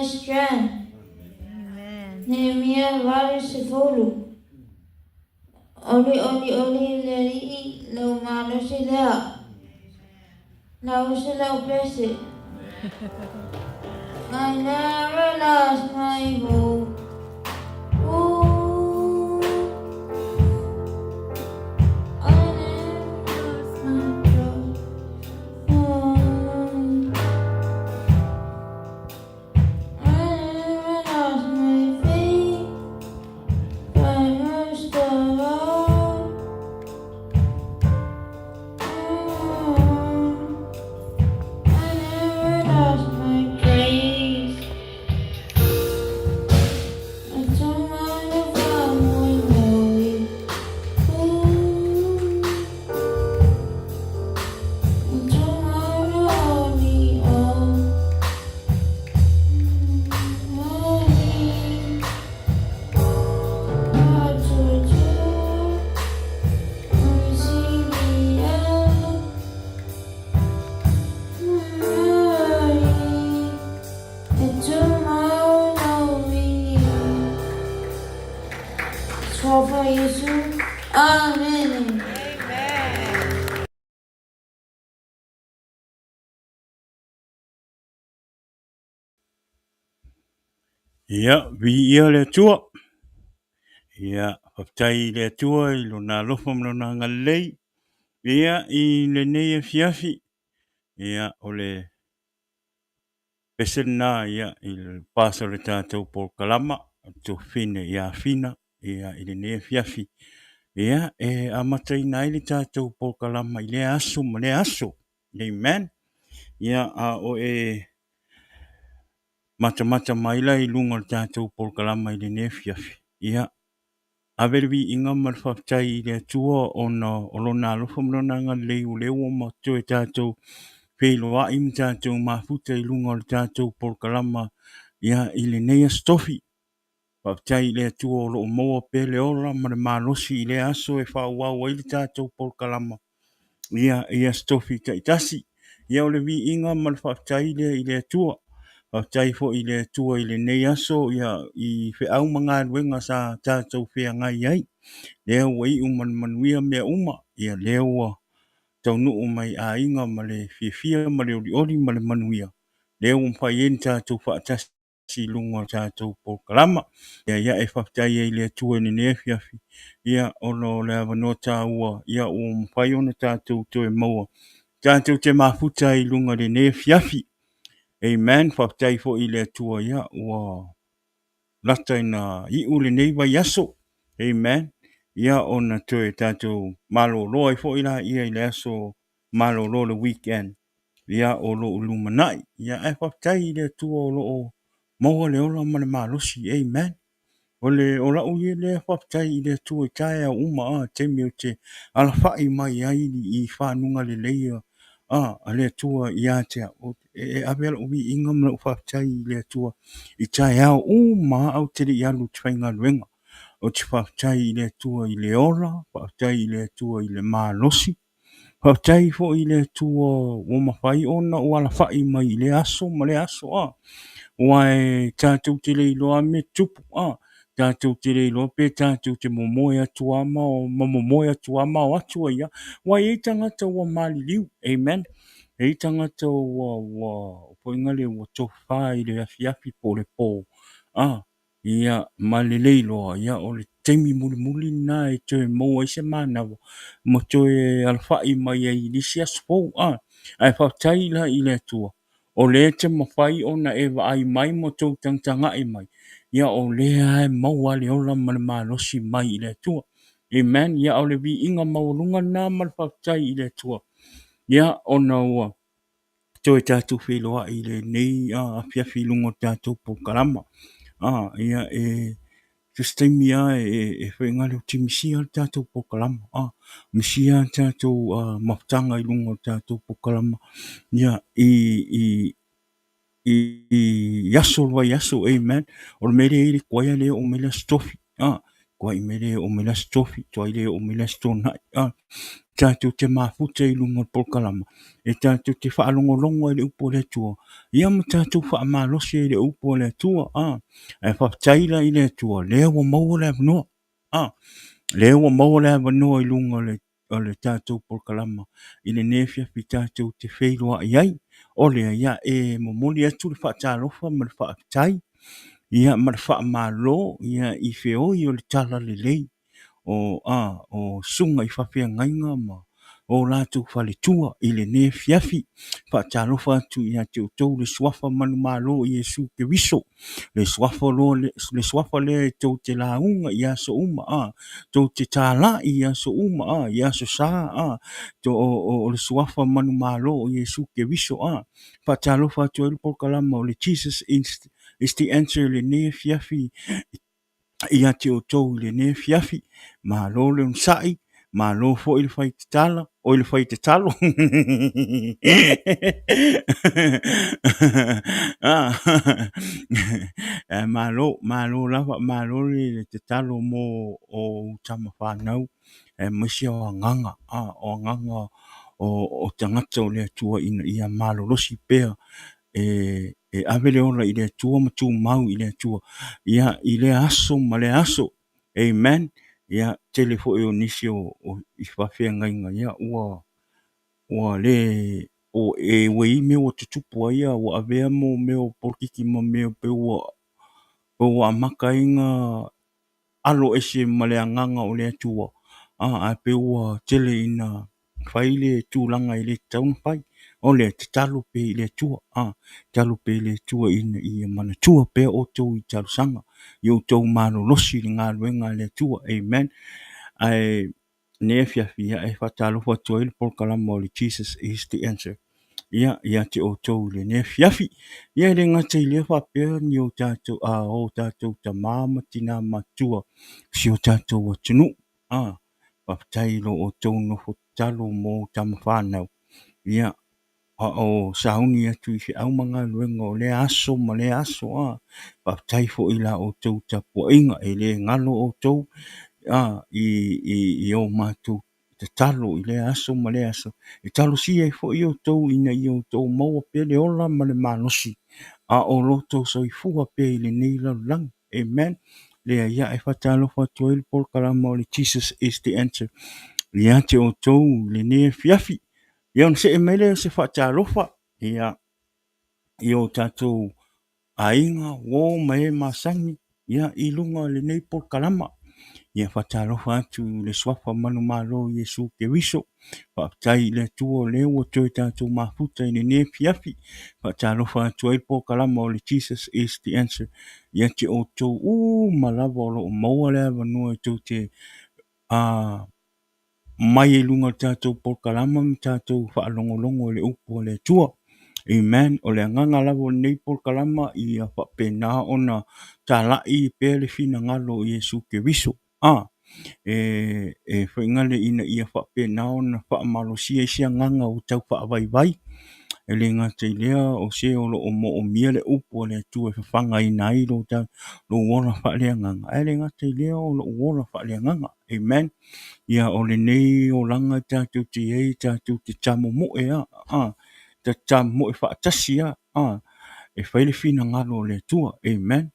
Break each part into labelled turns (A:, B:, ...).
A: my strength.
B: Amen.
A: Nehemiah vale sefulu. Oli oli oli leri lau malo sila. Lau sila upesi. I never lost my hope. Ooh, I never lost my trust. Oh, I never lost my faith. But most of all, I never lost my grace. I told my family know it. Ooh, I told my only all. Only God to do. I see the end. And tomorrow knowing for Jesus. Amen.
B: Amen.
C: Ia, vi ia le tua. Ia, whaptai le tua i lona lofam lona ngalei. Ia, i le nei e fiafi. Ia, o le pesena ia, i le paso le tātou por kalama. Tu fine ia fina. Ia, i le nei e fiafi. Ia, e amatai nai le tātou por kalama i le aso, ma le aso. Amen. Ia, a o e mata maila i lunga le tātou por kalama i le nei e fiafi. Ia, Avervi inga marwhaftai i le atua o lona alofa mrona nga leu leu o mato e tātou wheloa im tātou mafuta i lunga o le tātou porkalama ia i le neia stofi. Whaftai i le atua o lo moa pele ora ma le malosi i le aso e whauau i le tātou porkalama ia stofi taitasi. Ia o le vi inga marwhaftai i le atua. Whaftai fo i le atua i le nei aso ia i wheau mga ruenga sa tātou whea ngai ai. Leo wai uman manuia mea uma, ia leo tau nuu mai a inga ma le fia ma le ori ma le manuia. Leo umpai en tātou whaatasi lunga tātou po kalama. Ia e whaftai e le atua ni ne fiafi. Ia ono le avanoa tā ua, ia umpai ona tātou to e maua. Tātou te mafuta i lunga le ne fiafi. Amen, whaftai fo i le atua ia ua lata ina i ule nei vai aso. Amen. Ia ona toe tātou malo loa i fo ila ia i le aso malo loa le weekend. Ia o lo ulumanai. Ia e whaftai i le atua o lo o maua le ola ma le malosi. Amen. O le o la uye le whaftai i le atua i tae a uma a te meo te alawhai mai ai i whanunga le leia. A le atua i a te e awela uwi inga mla whaftai i le atua i tae a uma au te li alu twainga ruenga. O te whaftai i le atua i le ora, whaftai i le atua i le malosi, whaftai fo i le atua o mawhai ona o alawhai mai i le aso, ma le aso a. Wai tātou te leiloa me tupu a. Tātou te leiloa pe tātou te momoe atua ma o momoe atua ma o atua ia. Wai e tangata ua mali liu. Amen. E tangata ua poingale ua tofa i le afi po le po. Ia mali leiloa ia o le temi muli na e te moa i se manawa. Mo te alwhai mai e i lisi aspo. Ai whautai la i le atua. O le te mawhai o na ewa ai mai mo tau tangtanga i mai. Ia o le ai maua le ola ma le malosi mai i le atua. Amen. Ia o le vi inga maurunga na ma le whautai i le atua. Ia o na ua. Toi tātou wheloa i le nei a fiafi lungo tātou po karama. Ia just taimi e whaingale o te misia le tātou po karama. Misia tātou maftanga i lungo tātou po karama. Ia yaso wa yaso amen o mere ile kwa le o mele stofi kwa mere o mele stofi to ile o mele stona tātou te mafuta I lunga o polkalama, e tātou te whaalongolongo I le upo le tua, ia ma tātou whaamalosi I le upo le tua, e whaptaila I le tua, lea wa maua le avanoa, lea wa maua le avanoa I lunga o le tātou polkalama, I le nefia pi tātou te wheiloa iai, o lea ia e momoli atu le whaatalofa ma le whaaptai, ia ma le whaamalo, ia I whioi o le tala le lei, o sunga I whawhiangainga ma o lātou whaletua I le ne fiafi whaatalofa atu I ate o tau le swafa manu malo I Yesu Keriso le swafa lo le swafa le tau te launga I aso uma tau te tāla I aso uma I aso sa to o le swafa manu malo I Yesu Keriso whaatalofa atu le polkalama o le Jesus is the answer le ne fiafi ia te o tau le ne fiafi, ma lo le unsai, ma lo fo il fai te tala, o il fai te talo. Ma lo lava, ma lo le te talo mo o tama whanau, masi o anganga, o tangata o le atua ina ia malo losi pea, e avele ora I le atua ma tu mau I le atua ia I le aso ma le aso amen ia telefo o nisi o I whawhiangainga ia ua le o e wei me o tutupu ia o avea mo me o porkiki ma me o pe ua amaka inga alo ese ma le anganga o le atua a pe ua tele ina whaile tūlanga I le taun pai o le te talo pe I le tua talo pe le tua ina I mana tua pe o tau I talo sanga I o tau mano losi le ngā luenga le tua amen ai ne fiafia e whatalo whatua I le polkalama o le Jesus is the answer ia te o tau le ne fiafi ia le ngata I le whapea ni o tātou o tātou ta māma tina matua si o tātou atunu whaptai lo o tau no talo mo tama whanau ia o sauni atu I se au manga luenga o le aso ma le aso whaptai fo I la o tau tapu inga e le ngalo o tau I o mātou te talo I le aso ma le aso e talo si e fo I o tau ina I o tau maua pe le ola ma le manosi o loto so I fua pe I le neila lang amen le ia e whatalo whatua I le polkalama o le Jesus is the answer ia te o tau le ne fiafi ia on se e mele se whaatalofa ia I o tātou ainga wō mai masangi ia I lunga le nei polkalama ia whaatalofa atu le swafa manu malo Yesu Keriso whaatai le tua le o toi tātou mafuta I le ne fiafi whaatalofa atu ai polkalama o le Jesus is the answer ia te o tau malava o lo maua le avanua tau te mai e lunga tātou polkalama mi tātou whaalongolongo le upo le tua. Amen. O le nganga lavo nei polkalama I a whapena ona tālai pe le fina ngalo Yesu Keriso. E whaingale ina I a whapena ona whaamalo sia sia nganga o tau whaavaivai. E le ngata I lea o se o lo o mo o mia le upo le tua e whanga I nai lo ta lo wona whaalea nganga. E le ngata I lea o lo wona whaalea nganga. Amen. Ia o le nei o langa tātou te ei tātou te tamo mo te tamo mo e whaatasi e whaile fina ngalo le tua, amen.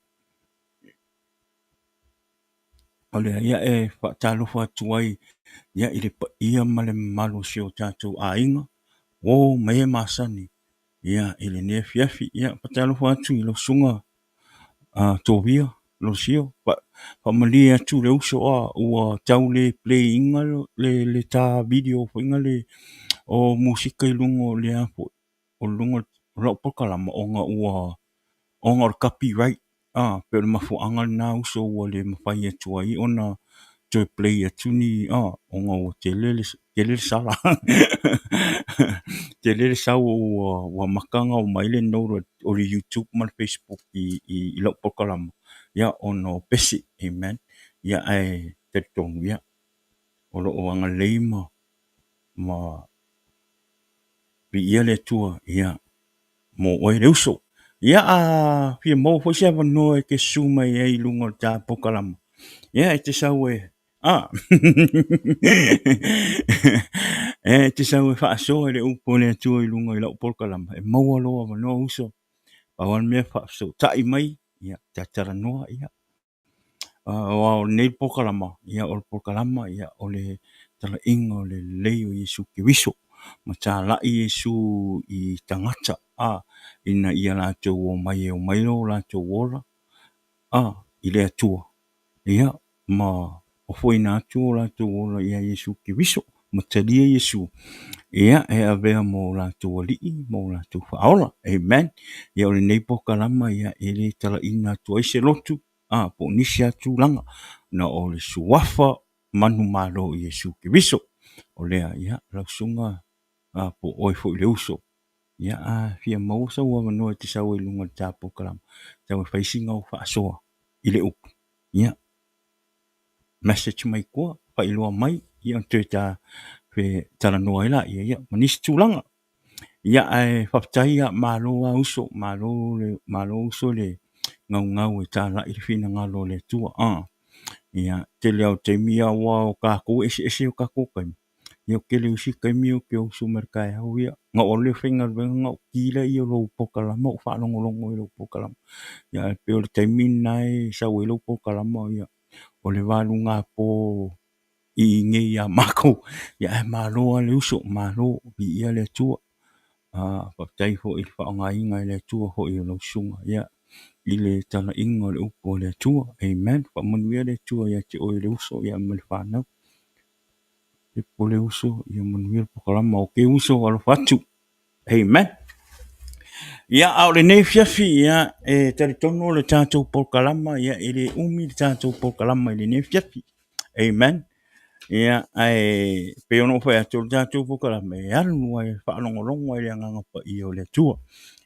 C: O le ia e whaatalofa atuai, ia I le pa ia male malo si o tātou a inga, o mai e masani, ia I le nea fiafi, ia whaatalofa atu I lo sunga tōwia, lo sio, whamali atu le uso ua tau le play inga le tā video, inga le o musika I lungo le apo, o lungo lau pokalama o ngā o ngā copyright, pero mafuanga na uso ua le mawhai atu ai, ona toi play atu ni, o ngā ua te lele sala, te lele sau ua makanga o maile no o le YouTube ma le Facebook I lau pokalama, ia ono pesi, amen, ia ai te tonu ia, o lo o anga leima, ma vi ia le tua ia mo oi le uso ia fia mo fo sia no ke suma ia I lunga ta pokalama ia te sau e te sau e whaaso e le upo le atua i lunga i lau polkalama. E maua loa wanoa uso. Pawan mea whaaso. Tai mai, ia, te atara noa, ia. O nei polkalama, ia, o le polkalama, ia, o le tala inga o le leo Yesu ki wiso. Ma tā lai Yesu i tangata, ina ia lātou o mai e o mai lo lātou ola, i le atua. Ia, ma o foi na atua lātou ola ia Yesu ki wiso. Ma talia Yesu. Ia, e avea mo lātou alii, mo lātou whaola. Amen. Ia o le nei pokalama, ia, e le tala ina atua ise lotu. Po nisi atu langa. Na o le suafa manu malo Yesu ki wiso. O lea, ia, lausunga, po oi fo le uso. Ia, fia mausa ua manoa te sau e lunga tā pokalama. Tau e whaisinga o whaasoa. Ile upu. Ia. Message mai kua, whailoa mai, ia tue tā pe tala noa ila, ia, manisi tūlanga. Ia ai whaptai a malo a uso, malo uso le ngau e tā la i whina ngalo le tua. Ia, te leo te mia wa o kako, ese o kako kai. Ia ke le usi kai mio ke o sumerkai hau ia. Nga o le whinga nga o kila i o lo pokalama, o whanongolongo i lo pokalama. Ia, pe o le taimina e sau i lo pokalama, ia. O le walu ngā po i ngi ia mako. Ia, malo a le uso, malo i ia le tua. Whaptai ho i whaonga inga i le tua ho i o lo sunga. Ia, i le tala inga le upo le tua. Amen. Whamanuia le tua ia te o le uso ia mali whanau. E po le uso ia manuia le pokalama o ke uso alo whatu. Amen. Ia au le nei fiafi ia e tari tono le tātou pokalama ia i le umi le tātou pokalama i le nei fiafi. Amen. Ia ai pe ono fa atu le tātou pokalama e alu ai whaanongolongo ai le anganga pa i o le tua.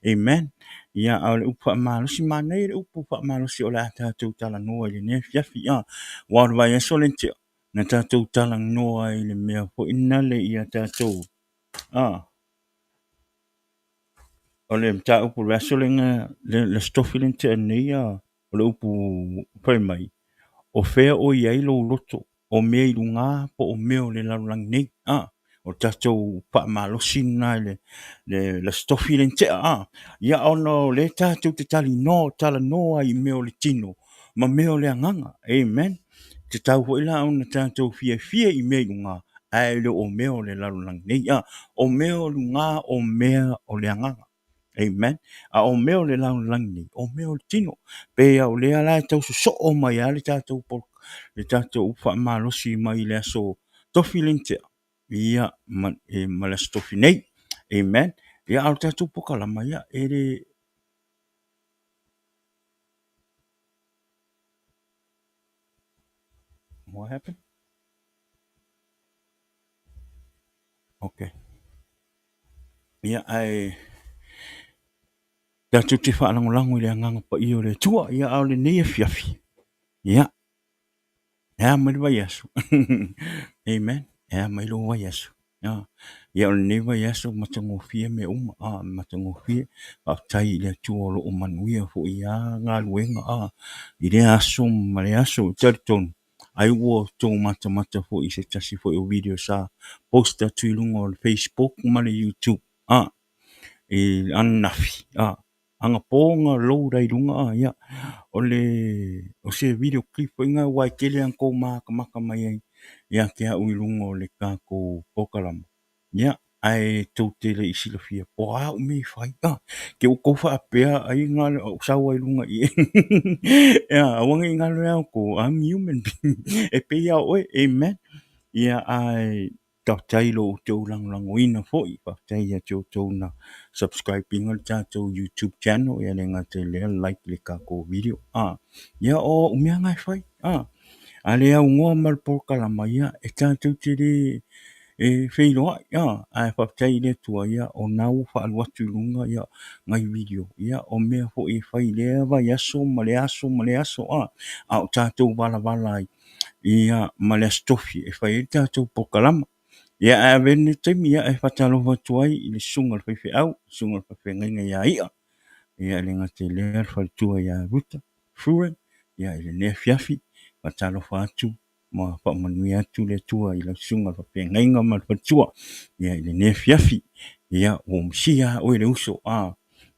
C: Amen. Ia au le upa malusi manei le upa malusi o le tātou tala noa i le nei fiafi. Waru vai aso le tia. Na tātou tala noa i le mea po inale i a tātou. O le mta upu le aso le le stofi le tia nei o le upu pai mai. O fea o iai lo loto. O mea i lunga po o mea o le larulang nei. O tātou pa malosi na le stofi le tia. Ia ono le tātou te tali no tala noa i mea o le tino. Ma mea o le anganga. Amen. Te tau ho ila ona tātou fia i mea i lunga. Ai le o mea o le larulang nei. O mea o lunga o mea o le anganga. Amen. O mea o le larulang nei. O mea o le tino. Pe au le ala tau so o mai a le tātou por. Le tātou ufa malosi mai le aso tofi lente. Ia ma le stofi nei. Amen. Ia au tātou pokalama ia le what happened? Okay. Ia ai tātou te whaalangolango i le anganga pa i o le tua. Ia au le nei fiafi. Ia. Ia mai vai aso. Amen. Ia mai lo vai aso. Ia o le nei vai aso matangofia me uma. Matangofia. Tai le tua lo o manuia fo ia ngā luenga. I le aso ma le aso taritonu. Ai ua tō mata fo i se tasi fo i o video sa posta tuilunga o le Facebook ma le YouTube. I anafi. Anga pōnga lou rai runga. Ia. O se video clip inga wai kele an kou maka mai ai. Ia ke au i lunga o le kako pokalama. Ia. Ai tau te le isi la fia. Po au me fai. Ke o kou wha apea ai ngā le au sawa i lunga i. Ia. Awanga i ngā le au ko. I'm human being. E pe ia oe. Amen. Ia ai tau tailo o tau lango ina foi. Pa tai ia tau na subscribe inga le tātou YouTube channel. Ia le ngā te lea like le kako video. Ia o umea ngai fai. A le au ngoa malpokalama ia. E tātou te le whiloa. Ai whaptai le tua ia. O nau whaaluatu lunga ia. Ngai video. Ia o mea fo e whai lea vai aso ma le aso. O tātou wala ai. Ia ma le stofi. E whai e tātou pokalama. Ia a vene taimi ia e whatalo watuai i le sunga le whaiwhi au. Sunga le whaiwhi ngainga ia ia. Ia le ngate lea whaitua ia ruta. Fruen. Ia le nea fiafi. Whatalo whatu. ma pa manui atu le tua i la sunga fa pe ngainga ma fa tua ia i le ne fiafi ia o msia o le uso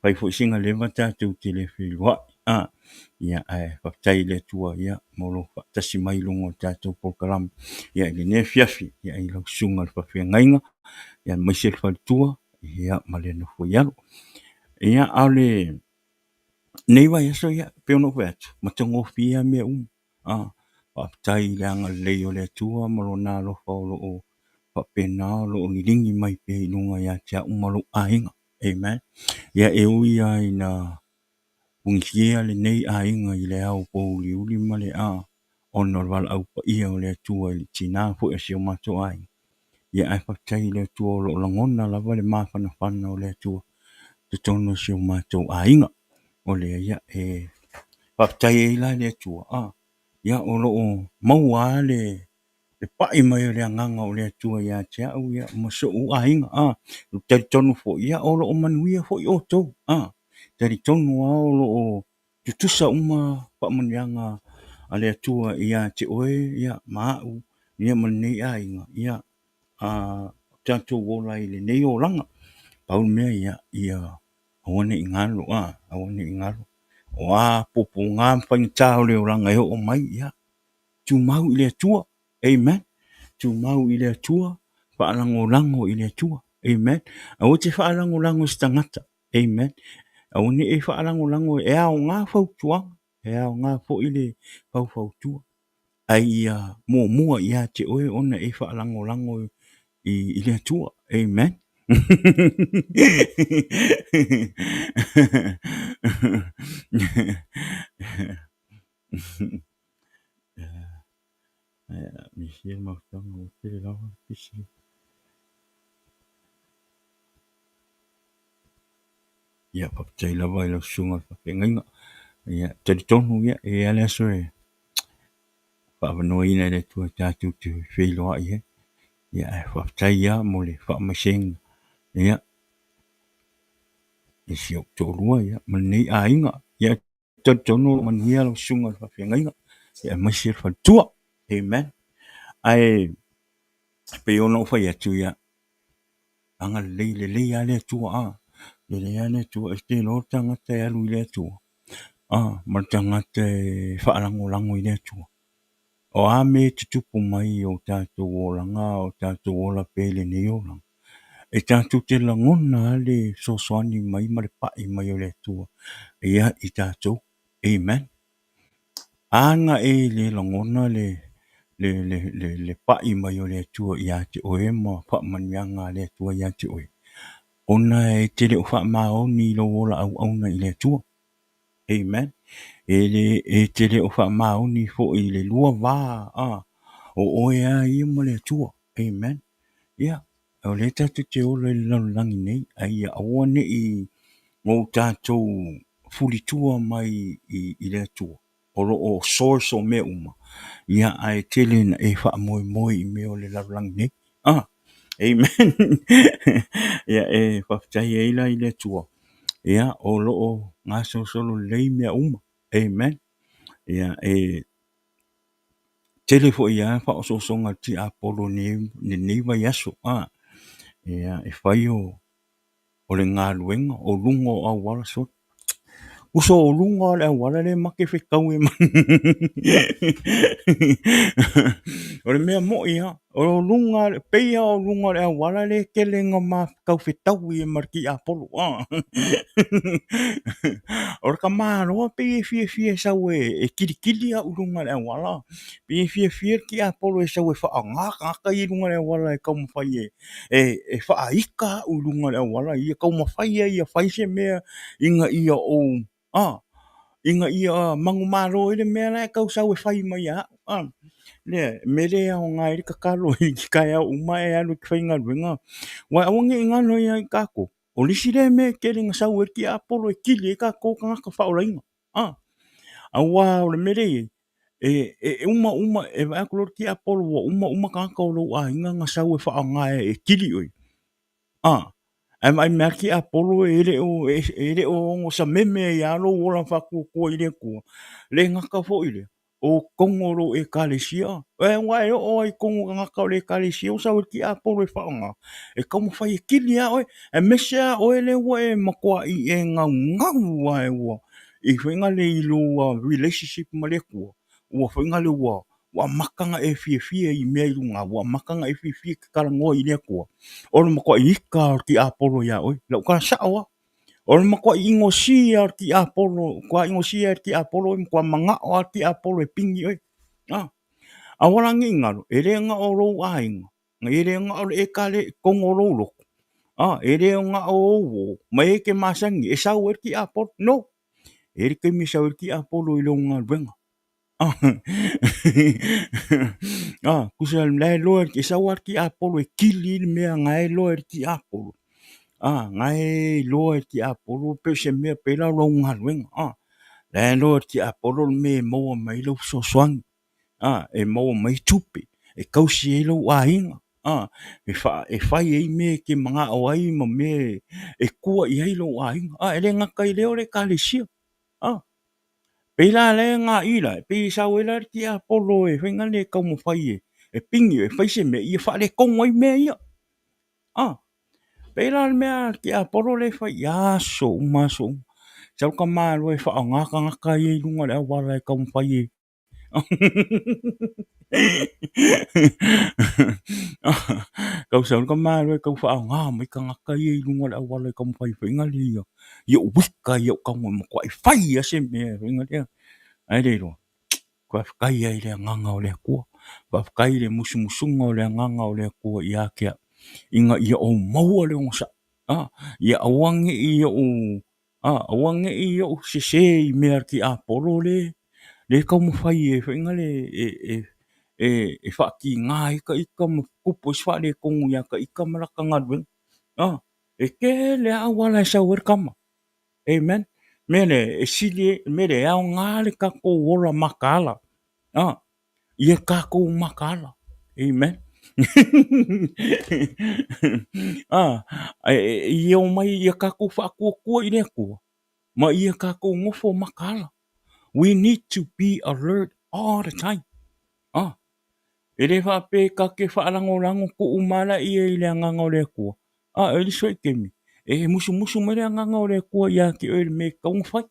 C: pai fo singa le mata tu te le filwa ia ai fa tai le tua ia mo lo fa tasi mai lungo tatu po kalam ia i le ne fiafi ia i la sunga fa pe ngainga ia mai se fa tua ia ma le no fo ia ia ale nei vai so ia pe no vet ma tongo fia me tai le anga le o le tua ma lo na lo fa lo o pa pena lo ni ringi mai pe lunga ia tia umalo ainga amen ia e ui ai na ungia le nei ainga i le au po li uli ma le ono wala au pa ia o le tua i tina fu e sio mato ai ia ai pa tai le tua lo langona la vale ma fana fana o le tua te tono sio mato ainga o le ia pa tai e la le tua ia o lo maua le pai mai le nganga o le tua ia tia au ia mo so u ainga lu te tonu fo ia o lo manuia fo i o to te tonu o lo tutusa uma pa manyanga a le tua ia te oe ia mau ia mani ainga ia tanto wola i le nei o langa paul mea ia awane ingalo awane ingalo popo ngam pa tau le langa o mai ia tu mau i le tua amen tu mau i le tua fa'alango i le tua amen au te fa'alango stangata amen au ni e fa'alango e au ngā fau tua e au ngā fo i le fau tua ai mua ia te oe ona e fa'alango i le tua amen Michel Martin o te lawa pisi ia pa te lawa i la sunga pa pengainga ia te tonu ia e ale so pa no ina le tua tatu te feilo ai ia fa tai ia mo le fa maseng ia e si o to rua ia mani ainga ia te tonu man ia la sunga pa pengainga ia Michel fa tua amen ai pe ono fa ia tu ia anga le ale tua le ale tua este no tanga te alu le tua ma tanga te whaalango i le tua o a me te tupu mai o tātou o langa o tātou o la pele ni o langa e tātou te langona le sosoani mai ma le pai mai o le tua ia i tātou amen anga e le langona le pai mai o le tua ia te oe ma whaamanianga le tua ia te oe ona e te le uwha mao ni lo ola au auna i le tua. Amen. E te le uwha mao ni fo i le lua wā o oe a i ma le tua. Amen. Ia. O le tatu te ola i lalangi nei. Ai a awane i ngō tātou fulitua mai i le tua. Oro o source o me uma. Ia ai tele na e wha moe moe i me o le lalangi nei. Amen. Ia e whaftai e ila i le tua. Ia o loo ngā solo lei mea uma. Amen. Ia e telefo ia wha o songa ti apolo ni neiva yaso. Ia e whai o le ngā luenga o lungo a wala so. Uso o lunga le wala le make whekau e man. O le mea mo ia. O lunga le peia o lunga le wala le kelenga ma kau whetau e marki apolo. O le ka māroa pe e fie sau e kili a ulunga le wala. Pe e fie ki apolo e sau e wha ngaka i lunga le wala e kau mawhai e wha ika ulunga le wala i e kau mawhai i a whaise mea inga ia o inga ia mangu maro i le mea lai kau sau e whai mai a le mele o ngā iri kakalo i ki kai au uma e anu ki whainga ruenga wai awange i ngano i ai kako o lisi le me kere nga sau e ki apolo e kili e kako ka ngaka whaorainga awa o le mele e uma e vai akulor ki apolo wa uma ka ngaka o lo a inga nga sau e wha ngā e kili oi ai merki apolo ele o sa meme ya lo wala fa ko ile ko le ngaka fo ile o kongoro e kalesia. E wai o ai kongo ngaka o le kalesia o sa ki a polo e whaonga. E kamu whai e kili a oe, e mesea oe le ua e makua i e ngau ngau a e ua. I whainga le ilo relationship ma le kua. Ua whainga le ua, ua makanga e fie i mea i runga, ua makanga e fie ki karangoa i le kua. Ora makua i ika ki a polo ia oe, lau ka sa oa. Ora makua i ingo sia ki a polo, kua ingo sia ki a polo, kua manga o ki a polo e pingi oe. A warangi ngaro, e rea nga o rou a inga. E rea nga o e kale kongo rou loko. E rea nga o owo, ma e ke masangi, e sau er ki a polo, no. E re ke mi sau er ki a polo i lo ngā ruenga. Kusa lai loer ki sau er ki a polo e kili mea ngai loer ki a polo. Ngai loer ki a polo pe se mea pe la lo ngā ruenga. Lai loer ki a polo me moa mai lo so soangi. E moa mai tupe. E kausi e lo a inga. E fai e me ke mga o ai ma me e kua i ai lo a inga. E le ngaka i leo le kālesia. Pela le nga ila, pe sa wela ki a polo e whenga le kau mo whai e. E pingi e whai se me i wha le kongo i mea ia. Pela le mea ki a polo le whai, ia so uma so. Sau ka maa lo e wha o ngaka ngaka i lunga le awara e kau mo whai e. Kau sau ka maa lo e kau wha o ngā mai ka ngaka i lunga le awara e kau mo whai whenga le ia. Ia wika ia kau mo kwa i whai a se mea whenga le ia. Ai re ro. Kwa whakai ai le nganga o le kua. Kwa whakai le musumusunga o le nganga o le kua i a kia. Inga ia o maua le onsa. Ia awange ia o awange ia o se i mea ki a polo le. Le kau mo whai e whainga le e whaki ngā ika mo kupo i wha le kongu ia ka ika maraka ngadweng. E ke le awala e sau kama. Amen. Mele e sili mele au ngā le kako ora makala. Ia kako makala. Amen. Ia o mai ia kako whakua i le kua. Ma ia kako ngofo makala. We need to be alert all the time. E le whape ka ke whaarango ko umala ia i le nganga o le kua. E li soi kemi. E musu mai le nganga o le kua ia ki oe me kaunga whai.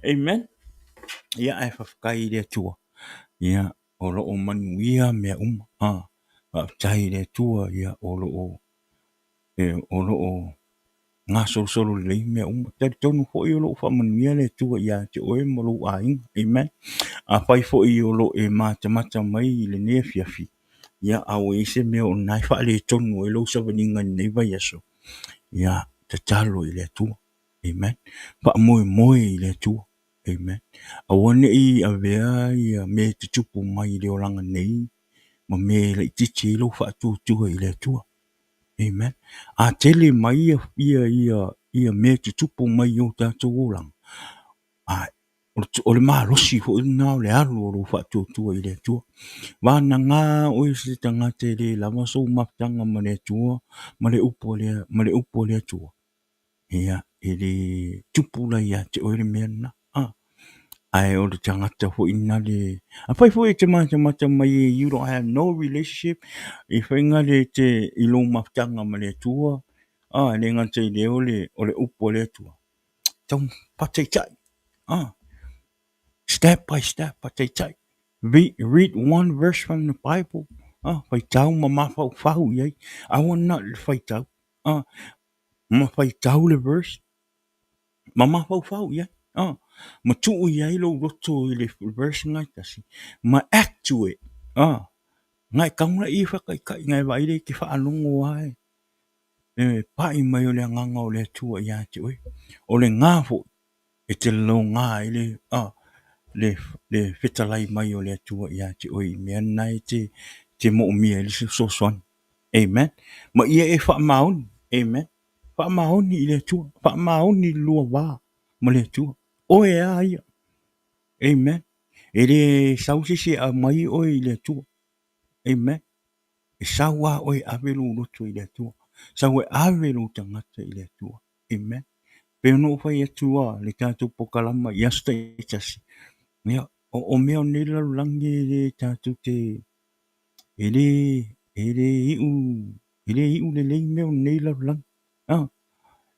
C: Amen. Ia ai whawhkai le tua. Ia o loo manuia mea Whawhkai le tua ia o loo ngā solo le mea Tari tonu fo i o loo whamanuia le tua ia te oe mo loo a inga. Amen. A whai fo i o loo e mata mai i le nea fiafi. Ia au e se mea o nai wha le tonu e loo savaninga nei vai aso. Ia te talo i le tua. Amen. Wha moe i le tua. Amen. Awane i a vea i a me te tupu mai le oranga nei. Ma me le titi i lo wha tua i le tua. Amen. A tele mai ia me te tupu mai o tātou oranga. O le maa rosi ho ina o le alu o lo wha tua i le tua. Wana ngā o i se tangate le lama so maptanga ma le tua. Ma le upo le tua. Ia e le tupu la ia te oere mea na. Ai o le tangata ho ina le. A whai fo e te mata mai e you don't have no relationship. I whainga le te ilo maptanga ma le tua. Le ngata i le o le upo le tua. Tau pateitai. Step by step pateitai. Read one verse from the Bible. Whai tau ma mawhau whau iei. I want not whai tau. Ma whai tau le verse. Ma mawhau whau iei. Ma tuu iei lo roto i le verse ngai tasi. Ma act to it. Ngai kaunga i whakai ngai waire ki whaalongo ai. Pai mai o le nganga o le tua ia te oi. O le ngāfo e te lo ngā i le whitalai mai o le tua ia te oi. Mea nai te mo mia i so soan. Amen. Ma ia e whaamaoni. Amen. Whaamaoni i le tua. Whaamaoni lua wā ma le tua. Oe a ia. Amen. E le sausisi a mai oi i le tua. Amen. E sawa oi avelu roto i le tua. Sawa avelu tangata i le tua. Amen. pe ono fai atua le tātou pokalama i asta i tasi. Ia, o mea o nei lalulangi le tātou ele, ele iu, ele iu le lei mea o nei lalulangi. Ah,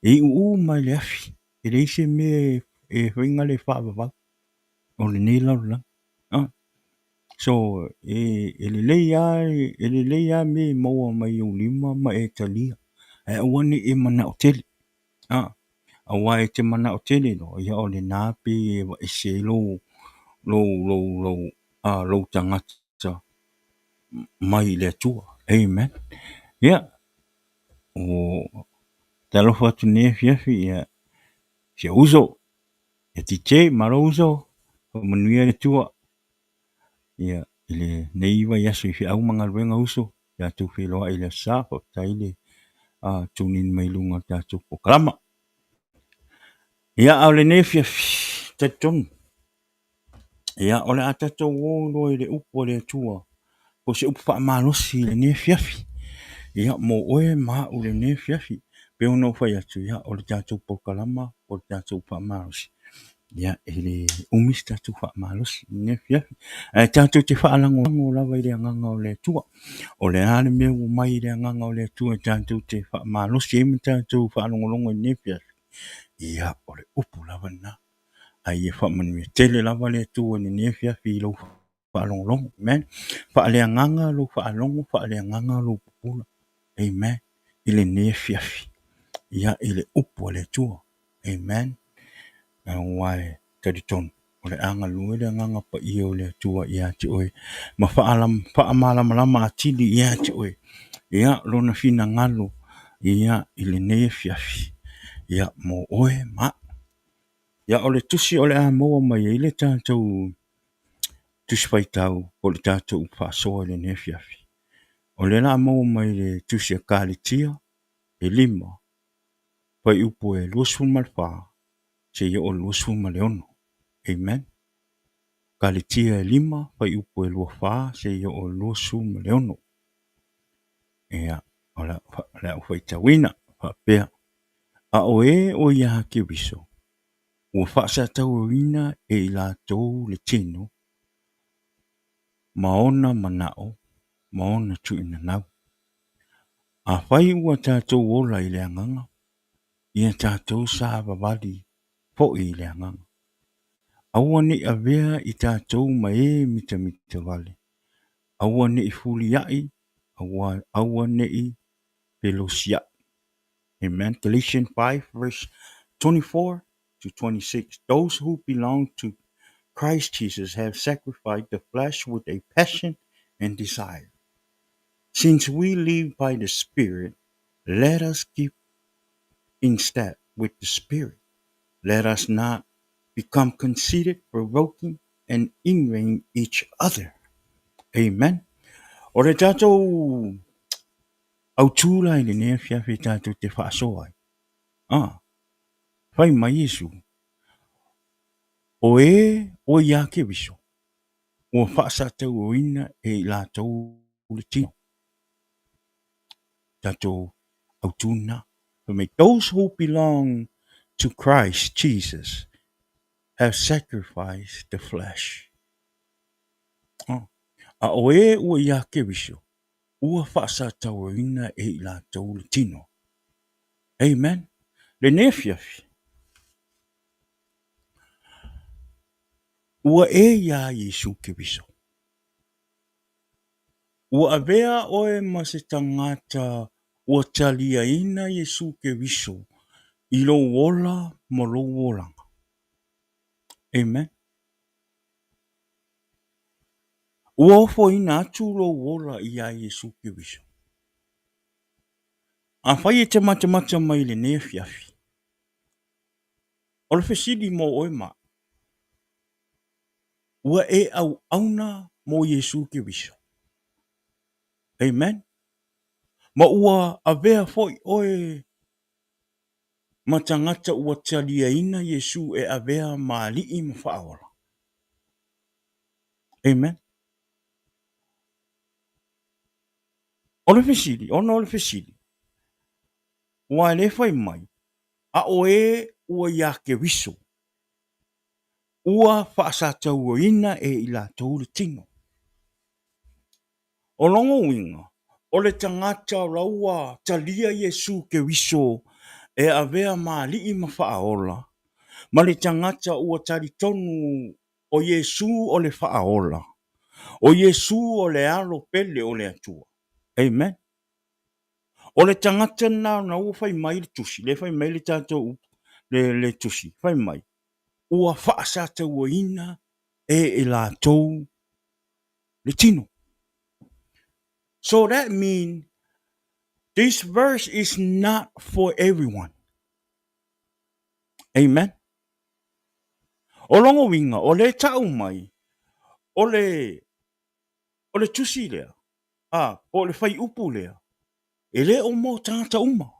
C: e iu mai le afi, ele ise me whainga le whaavavau, o le nei lalulangi. Ah, so, ele lei a me maua mai o lima ma e talia. E wane e mana o tele. Ah, awa e te mana o tele no, ia o le nāpe e se lo tangata mai le atua. Amen. Ia, o talofa atu ne fiafi ia se uso. E ti te maro uso. O manuia le tua. Ia, ile neiwa yasu i fi au mga ruenga uso. Ia tu fi loa ile sāpo taile. Tunin mai lunga tātou po kalama. Ia au le ne fiafi. Tatonu. Ia ole a tātou wōlo i le upo le atua. Po se upo wha malosi le ne fiafi. Ia mo oe ma u le ne fiafi. Pe ono whai atu ia o le tātou po kalama o le tātou wha malosi. Ia ele umis tātou wha malosi ne fiafi. Tātou te wha alango lava i le anganga o le atua. O le ale mea o mai i le anganga o le atua tātou te wha malosi e me tātou wha alongolongo i ne fiafi. Ia o le upo lava na. Ai e wha manu e tele lava le atua ni ne fiafi i lo wha alongolongo. Amen. Wha ale anganga lo wha alongo, wha ale anganga lo pupula. Amen. Ile ne fiafi. Ia ile upo le atua. Amen. Wai kaditonu. O le anga lue le anganga pa ia o le atua ia te oe. Ma wha amalam lama atili ia te oe. Ia lona fina ngalo. Ia ile ne fiafi. Ia mo oe ma. Ia o le tusi o le a moa mai e le tātou tusi paitau o le tātou whaasoa le ne fiafi. O le la moa mai le tusi a kālitia e lima. Pai upo e luasu malwha se ia o luasu maleono. Amen. Kālitia e lima. Pai upo e luafa se ia o luasu maleono. Ia o la whaitawina whapea. A o e o ia ke wiso. Ua whaasa tau ina e i latou le tino. Maona manao. Maona tuina nau. A whai ua tātou ola i le anganga. Ia tātou sa vavali po i le anganga. Aua ni a vea i tātou ma e mita mita vale. Aua ni i fuli ai. Aua ni i pelosia. Amen. Galatians 5 verse 24 to 26. Those who belong to Christ Jesus have sacrificed the flesh with a passion and desire. Since we live by the Spirit, let us keep in step with the Spirit. Let us not become conceited, provoking, and envying each other. Amen. O le tātou au tūla i le nea whiawhi tātou te whaasoai. Whai mai Yesu. O o ia ke wiso. O whaasa tau o ina e lātou le tino. Tātou au tūna. Those who belong to Christ Jesus have sacrificed the flesh. A o o ia ke wiso. Ua whaasa tau o ina e lātou le tino. Amen. Le nefiafi. Ua ia Yesu ke wiso. Ua avea oe ma se tangata ua talia ina Yesu ke wiso i lo wola mo lo wolanga. Amen. Ua ofo ina atu lo wola i a Yesu ke wiso. A whai e te matamata mai le nea fiafi. O le whesidi mo oe ma. Ua e au auna mo Yesu ke wiso. Amen. Ma ua avea foi oe matangata ua talia ina Yesu e avea maali i mawhaawala. Amen. O le whesidi, ono o le whesidi. Ua le whai mai. A oe ua ia Keriso. Ua whaasatauina e i latou le tino. O longo winga, o le tangata raua talia Yesu Keriso e avea maali i mawhaaola. Ma le tangata ua tari tonu o Yesu o le whaaola. O Yesu o le alo pele o le atua. Amen. O le tangata na ua whai mai le tusi. Le whai mai le tātou le tusi. Whai mai. Ua whaasatauina e latou le tino. So that means this verse is not for everyone. Amen. O longo winga, o le tau mai, o le tusi lea, o le whai upu lea, e le o mo tangata uma.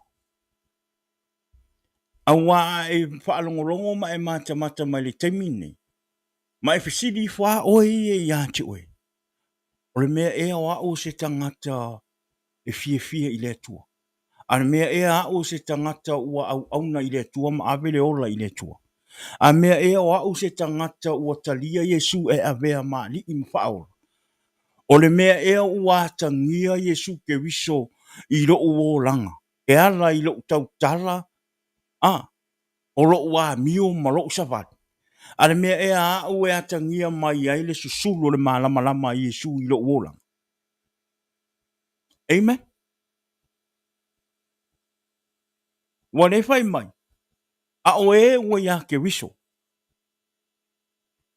C: A wā e whaalongolongo ma e mata mai le temine. Ma e fisiri wha oi e iati oi. O le mea e o au se tangata e fie i le tua. A le mea e au se tangata ua au auna i le tua ma avele ola i le tua. A mea e o au se tangata ua talia Yesu e avea ma li i mwhaola. O le mea e ua tangia Yesu Keriso i lo uo langa. E ala i lo tau tala, o lo ua mio ma lo savat. A le mea e au e atangia mai ai le susulu le malama Yesu i lo uo langa. Amen. Wa ne fai mai. A o e ua ia Keriso.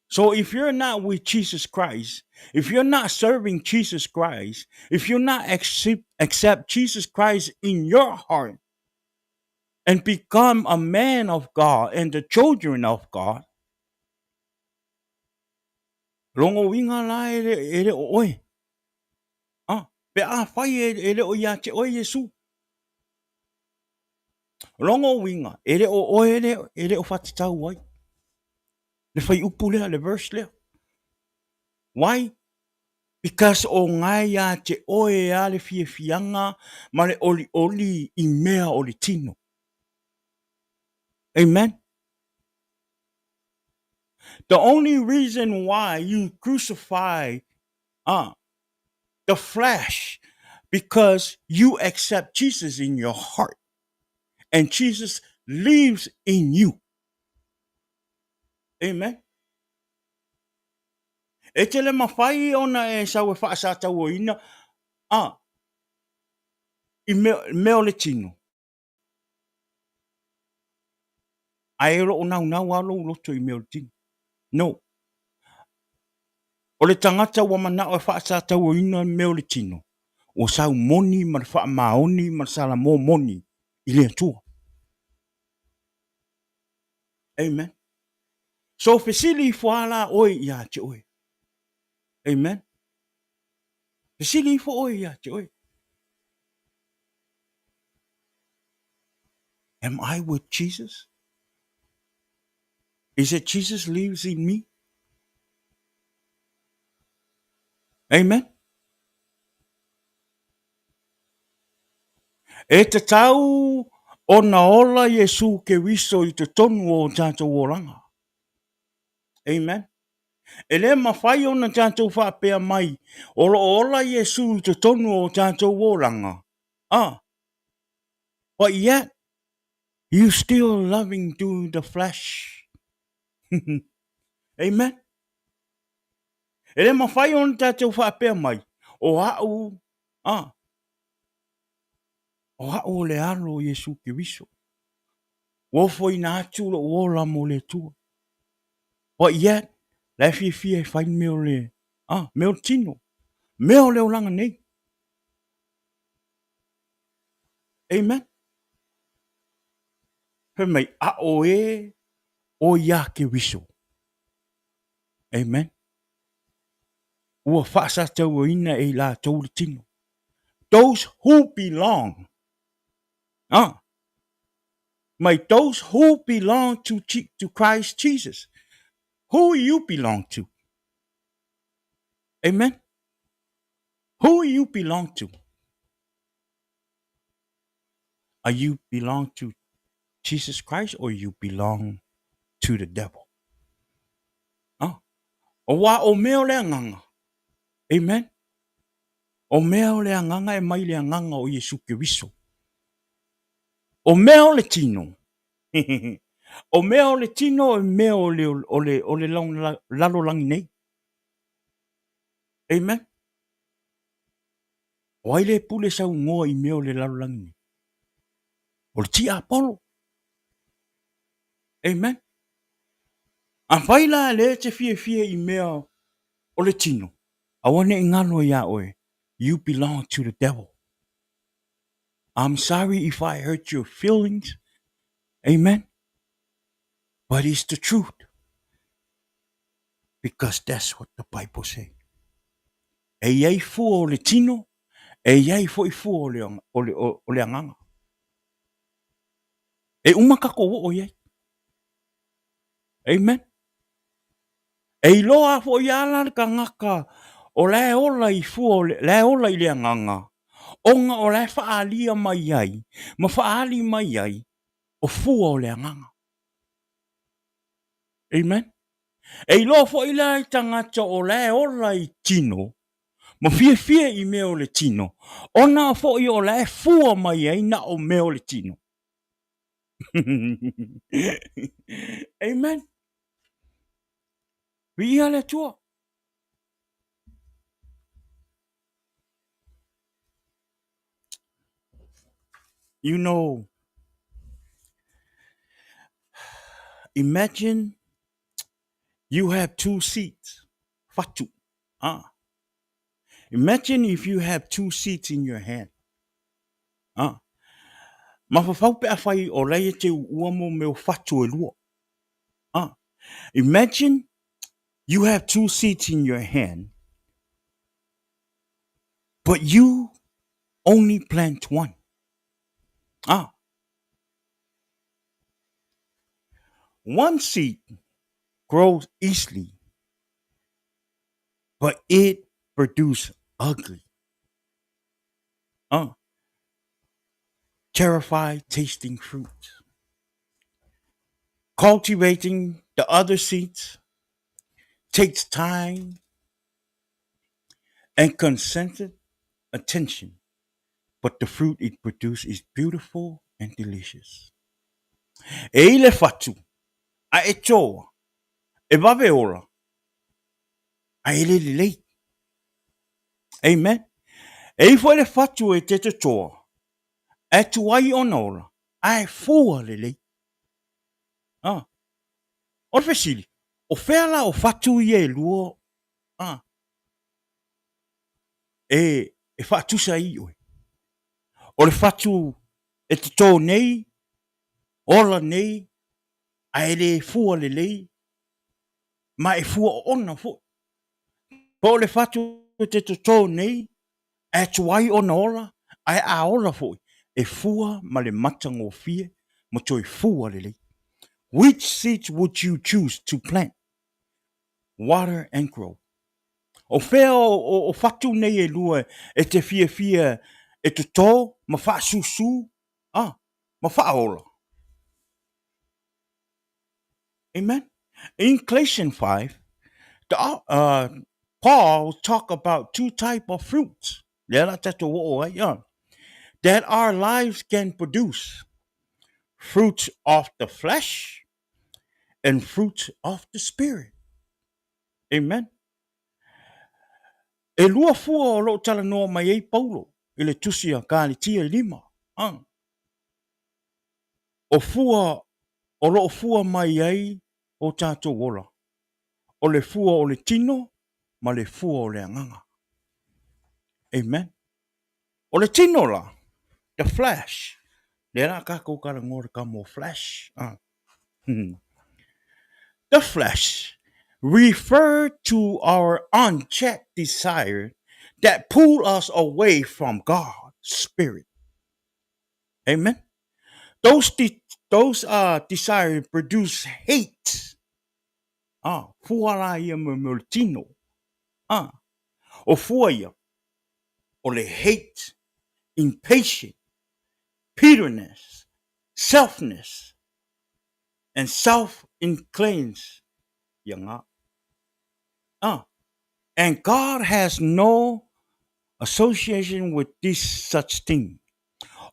C: So if you're not with Jesus Christ, if you're not serving Jesus Christ, if you're not accept Jesus Christ in your heart and become a man of God and the children of God, longo winga la ele o oi. Pe a fai ele o ia te oi Yesu. Longo winga, ele o oi ele o fatitau oi. Le fai upu lea, le verse lea. Why? Because o ngai a te oe a le fianga ma le oli i mea o le tino. Amen. The only reason why you crucify the flesh, because you accept Jesus in your heart and Jesus lives in you. Amen. E te le mawhai ona e sau e whaasata o ina, i meo le tino. Ai ro o nau alo loto i meo le tino. No. O le tangata wa mana o e whaasata o ina meo le tino. O sau moni ma le wha maoni ma le sala mo moni i le atua. Amen. So fesili fuala oi ia te oi. Amen. Fesili fo oi ia te oi. Am I with Jesus? Is it Jesus lives in me? Amen. E te tau o na ola Yesu Keriso i te tonu o tātou oranga. Amen. E le mawhai o na tātou whapea mai, o lo ola Yesu i te tonu o tātou oranga. But yet, you still loving to the flesh. Amen. E le mawhai o na tātou whapea mai, o au le alo Yesu Keriso. Wofo i na atu lo ola mo le tua. But yet, la fie fai meo le, meo tino. Meo le olanga nei. Amen. Pe mai o ia Keriso. Amen. Ua whaasa tau ina e la tau le tino. Those who belong. Those who belong to Christ Jesus. Who you belong to? Amen. Who you belong to? Are you belong to Jesus Christ or you belong to the devil. O wā o mea o le anganga. Amen. O mea o le anganga e mai le anganga o Yesu Keriso. O mea o le tino. O mea o le tino e mea o le lalo langi nei. Amen. O ai le pule sau ngoa I mea o le lalo langi nei. O le tia apolo. Amen. A whaila le te fie I mea o le tino. A wane ingalo ia oe. You belong to the devil. I'm sorry if I hurt your feelings. Amen. But it's the truth. Because that's what the Bible says. E iai fua o le tino, e iai fo I fua o le anganga. E umakako o iai. Amen. E iloa fo I ala ka ngaka o le ola I fua o le ola I le anganga. Onga o le faalia mai ai, ma faali mai ai, o fua o le anganga. Amen. E iloa fo I le tangata o le ola I tino, ma fie I mea o le tino. Ona fo I o le fua mai ai na o mea o le tino. Amen. Via le tua. You know, imagine you have two seats. Fatu. Imagine if you have two seats in your hand. Mafafau pe afai o lai te uamo me o fatu e lua. Imagine you have two seats in your hand, but you only plant one. One seat grows easily, but it produces ugly. Terrified tasting fruit. Cultivating the other seeds takes time and concentrated attention, but the fruit it produces is beautiful and delicious. E ile fatu, a e toa, e vave ora, a ele lei. Amen. E fo ele fatu e te toa, e tuai ona ora, a e fua le lei. O fesili, o fela o fatu I e luo, e fatu sa I oe. O le fatu e te tō nei, ola nei, a ele fua le lei, ma e fua o ona fo. Po le fatu e te tō nei, e tuai ona ola, a ola fo. E fua ma le matango fie, ma toi fua le lei. Which seeds would you choose to plant, water and grow? O fea o fatu nei e lua e te fie e te tō, ma wha susu, ma wha ola. Amen. In Galatians 5, Paul talk about two type of fruits that our lives can produce: fruits of the flesh and fruits of the spirit. Amen. E lua fua o lo tala noa mai ei Paulo I le tusi a Galatia 5. O lo fua mai ai o tātou ola. O le fua o le tino, ma le fua o le anganga. Amen. O le tino la, the flesh. Le ra kako kara ngore ka mo flesh. The flesh refer to our unchecked desire that pull us away from God's spirit. Amen. Those desires produce hate. Fuara ia mo tino. O fuia. O le hate, impatient, bitterness, selfness and self-inclines. Yanga. And God has no association with this such thing.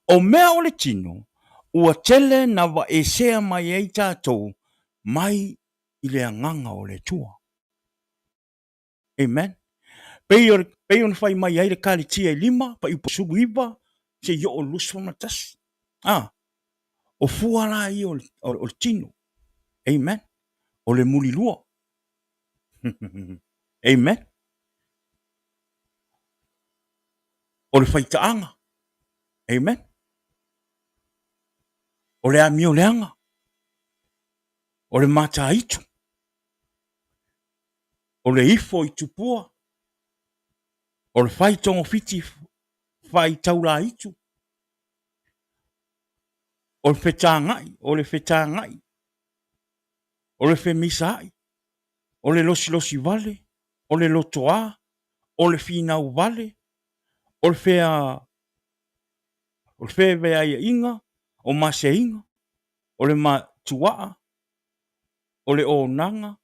C: O mea o le tino, ua tele na wa e sea mai ei tātou, mai i le anganga o le tua. Amen. Pei on fai mai ai le kalitia i lima, pa i posugu iwa, se yo o luso na tasi. O fuala i o le tino. Amen. O le muli lua. Amen. O le faitaanga. Amen. O le amio leanga. O le mata itu. O le ifo i tupua. O le faitongo fiti fai taula itu. O le fetangai. O le fetangai. O le femisai. O le losi losi vale. O le lotoa. O le finau vale. O le fea. O le fea vea ia inga. O mase inga. O le matua. O le o nanga.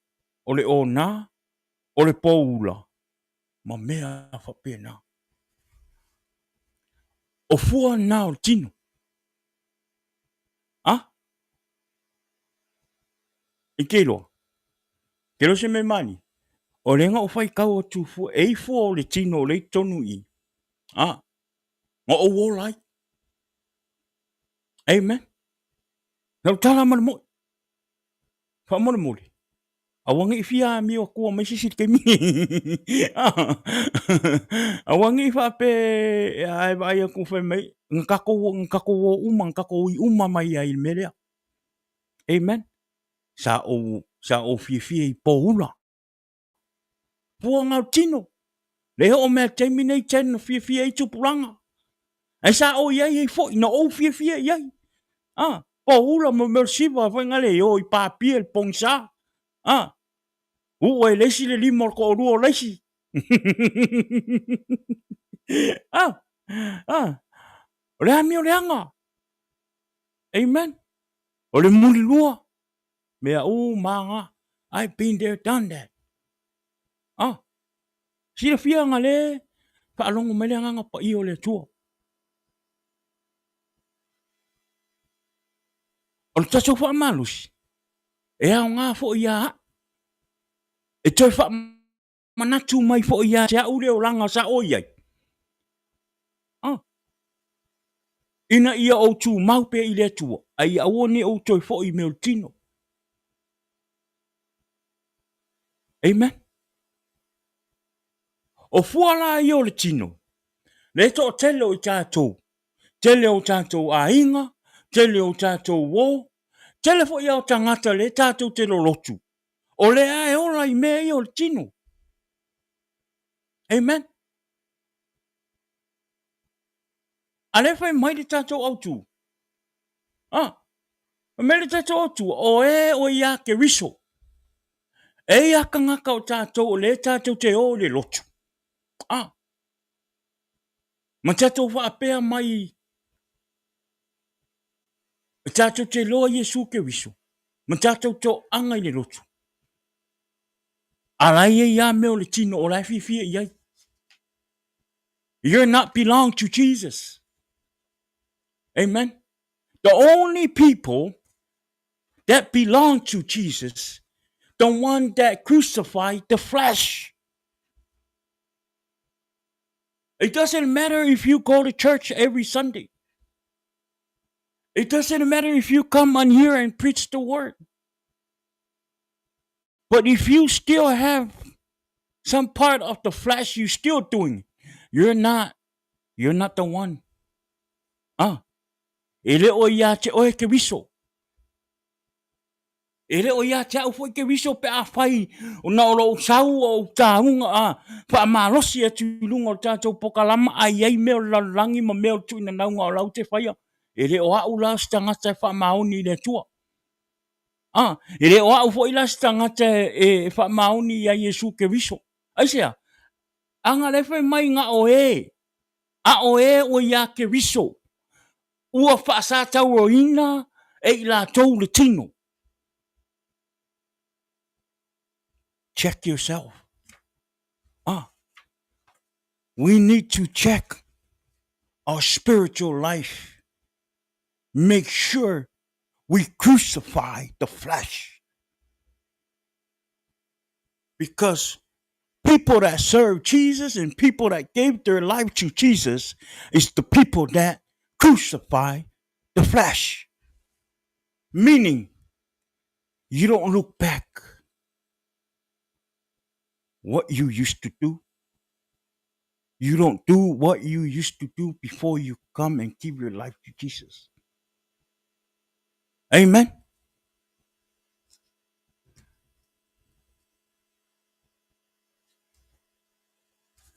C: O le o na. O le poula. Ma mea whapena. O fua na o tino. I keilo. Keilo se me mani. O renga o fai kau o tu fua. E fua o le tino o le tonu i. Ngo o wolai. Amen. Nau tala mana mo. Fa mana mo le. Awangi i fia mi o kua mai sisi ke mi. Awangi i fa pe ai vai a ku fa mai. Ngako wo uma ngako i uma mai ai melea. Amen. Sa o fia i poula. Pua ngau tino. Le o mea terminate ten fia i tupuranga. Ai sa o iai ei fo ina o fia iai. Poula mo mersiva foi ngale o i papia el pongsa. E lesi le lima ko ruo lesi. O le ami o le anga. Amen. O le muli lua. Mea manga. I've been there, done that. Sila fia ngale. Whaalongo mele anga pa i o le tua. O le taso wha malusi. E au ngā fo ia. E toi wha manatu mai fo ia. Te au leo langa sa o iai. Ina ia o tu maupe i le tua. Ai awone o toi fo i meo tino. Amen. O fuala i o le tino. Le to tele o tātou. Tele o tātou a inga. Tele o tātou wo. Tele fo i au tangata le tātou te lo lotu. O le ae ora i mea i o le tino. Amen. A le fai mai le tātou au tu. Me le tātou au tu. O ia Keriso. E ia kangaka o tātou o le tātou te o le lotu. Ma tātou wha apea mai. Tātou te loa Yesu Keriso. Ma tātou te anga i le lotu. Alai e ia meo le tino o lai fifia iai. You're not belong to Jesus. Amen. The only people that belong to Jesus, the one that crucified the flesh. It doesn't matter if you go to church every Sunday. It doesn't matter if you come on here and preach the word. But if you still have some part of the flesh you still doing, you're not the one. Ele o ia te oe Keriso. Ele o ia te au foi Keriso pe a fai o na o sau o taunga pa malosi atu lunga o tātou pokalama ai ai meo lalangi ma meo tuina naunga o lau te whaia. Ele o au la stangata e wha maoni le tua. Ele o au foi la stangata e wha maoni a Yesu Keriso. Aisea, anga le whai mai nga o e. A o e o ia Keriso. Ua whaasatau o ina, E latou le tino. Check yourself. We need to check our spiritual life. Make sure we crucify the flesh. Because people that serve Jesus and people that gave their life to Jesus is the people that crucify the flesh. Meaning, you don't look back what you used to do. You don't do what you used to do before you come and give your life to Jesus. Amen.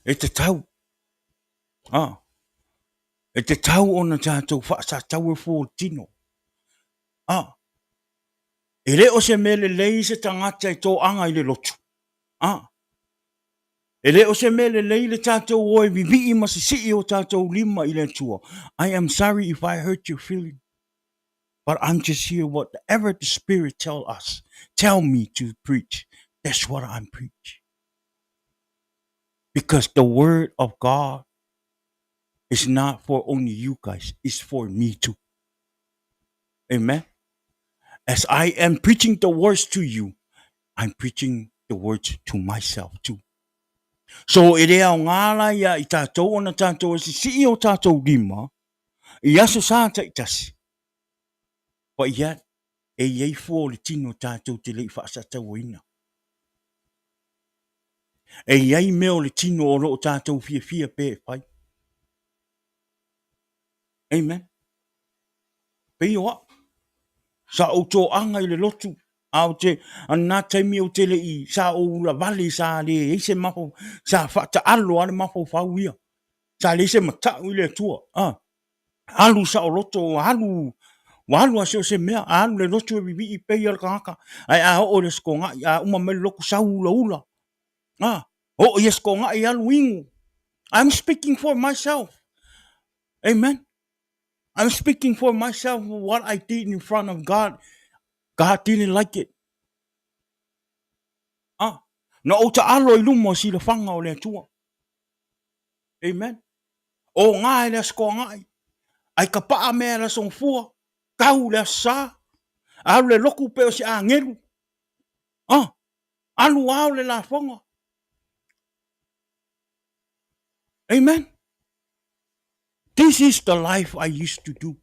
C: E te tau. E te tau ona tātou whaasa tau e fō tino. E le o se mele lei se tangata i tō anga i le lotu. E le o se mele lei le tātou oe vivi i masisi o tātou lima i le tua. I am sorry if I hurt your feeling. But I'm just here, whatever the Spirit tell me to preach. That's what I'm preaching. Because the word of God is not for only you guys. It's for me too. Amen. As I am preaching the words to you, I'm preaching the words to myself too. So e rea o ngāla ia i tātou ona tātou e si o tātou lima, i aso sāta i tasi. But yet, e iei fō le tino tātou te lei whaasatau ina. E iei meo le tino o roo tātou fia pē pai. Amen. Pei oa. Sa o tō anga i le lotu. Au te, anā taimi o tele i, sa o ula vale sa le, eise maho, sa whata alo ale maho whauia. Sa le se matau i le tua. Alu sa o loto, alu asio se mea, alu le loto e vivi i pei al kahaka. Ai a o le skonga, a uma me loko sa ula. O yes skonga i alu ingu. I'm speaking for myself. Amen. I'm speaking for myself what I did in front of God. God didn't like it. Na o ta alo i lumo si le whanga o le tua. Amen. O ngai le sko ngai. Ai ka paa mea la song fua. Kau le sa. Alu le loku peo si a ngeru. Alu au le la whanga. Amen. This is the life I used to do.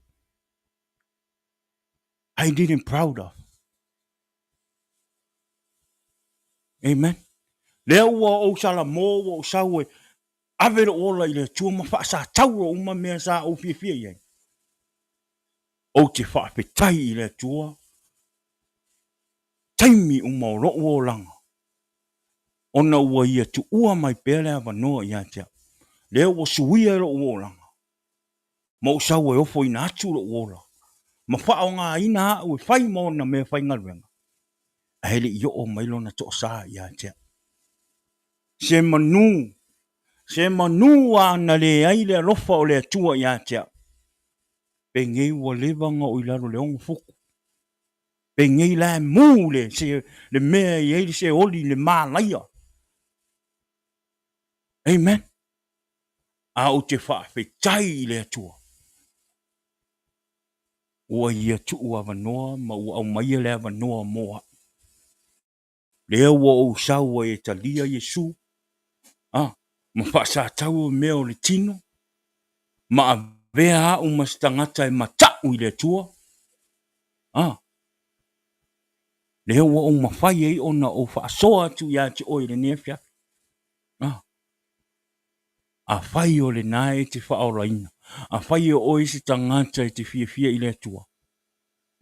C: I didn't proud of. Amen. Lea ua o sala mō o saue. Avere ola i le tua ma wha sa taura o ma mea sa o fia iei. O te whaapetai i le tua. Taimi o ma ro o langa. Ona ua ia tu ua mai pere ava noa ia tea. Lea ua suia ro o langa. Ma o saue ofo ina atu ro o la. Ma wha o ngā ina au e whai mo na mea whai ngaruenga. A hele i o mailo na to sa ia tea. Se manu ana le aile alofa o le atua ia tea. Pe ngei ua levanga o ilaro le ongo fuku. Pe ngei la mū le mea i eile se oli le mālaia. Amen. A o te whaafetai i le atua. Ua ia tu ua wanoa ma ua au maia le wanoa moa. Lea ua o saua e talia Yesu. Ma whaasa tau mea o le tino. Ma a vea au mastangata e matau i le tua. Lea ua o mawhai e ona o whaasoa tu ia te oi le nefia. A whai o le nae te whaoraina. A whai o oi se tangata e te fia i le tua.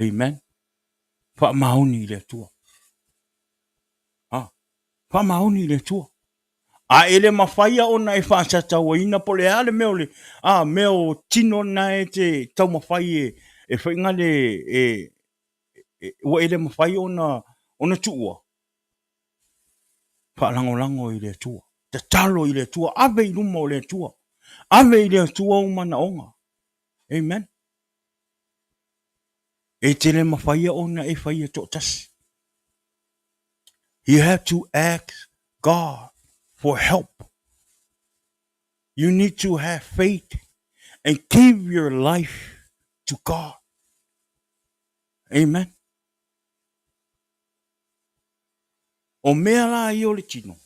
C: Amen. Wha maoni i le tua. Wha maoni i le tua. A ele mawhaia ona e whaasata o ina po le ale meo le. Meo tino na e te tau mawhai e whainga le ua ele mawhai ona tuua. Wha lango i le tua. Te talo i le tua. Ave i luma o le tua. Ave i le tua umana onga. Amen. E te le mawhaia ona e whaia tō tasi. You have to ask God for help. You need to have faith and give your life to God. Amen. O mea la i o le tino.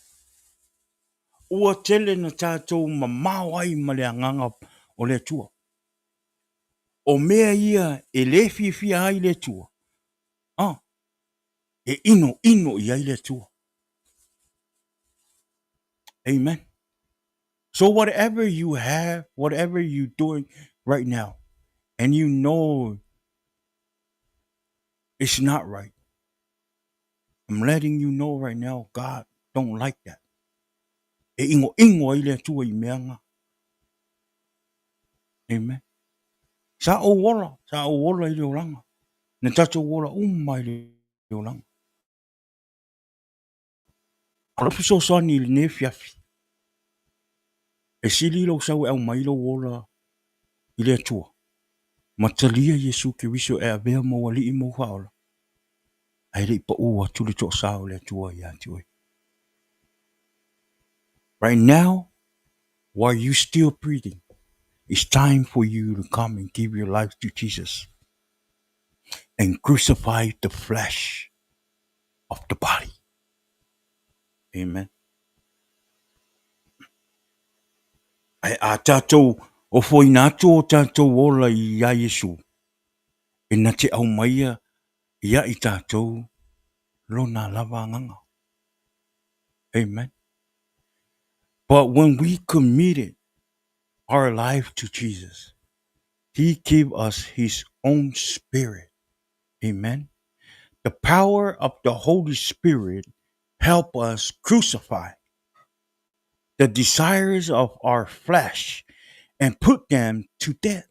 C: Ua tele na tātou ma mawai ma le anganga o le tua. O mea ia e le fia ai le tua. E ino i ai le tua. Amen. So whatever you have, whatever you're doing right now, and you know it's not right, I'm letting you know right now, God don't like that. E ingo i le tua I meanga. Amen. Sa o wola I le oranga. Na tato wola umai le oranga. Alafu so sani le ne fiafi. E sili lo sau au mai lo wola I le tua. Matalia Yesu Keriso e avea mo wali I mo faola. Ai le pa ua tuli to sao le tua I atu. Right now, while you still breathing, it's time for you to come and give your life to Jesus and crucify the flesh of the body. Amen. Ai a tātou o foi nātou o tātou ola I a Yesu. E na te au maia ia I tātou lona lava nganga. Amen. But when we committed our life to Jesus, He gave us His own Spirit. Amen. The power of the Holy Spirit help us crucify the desires of our flesh and put them to death.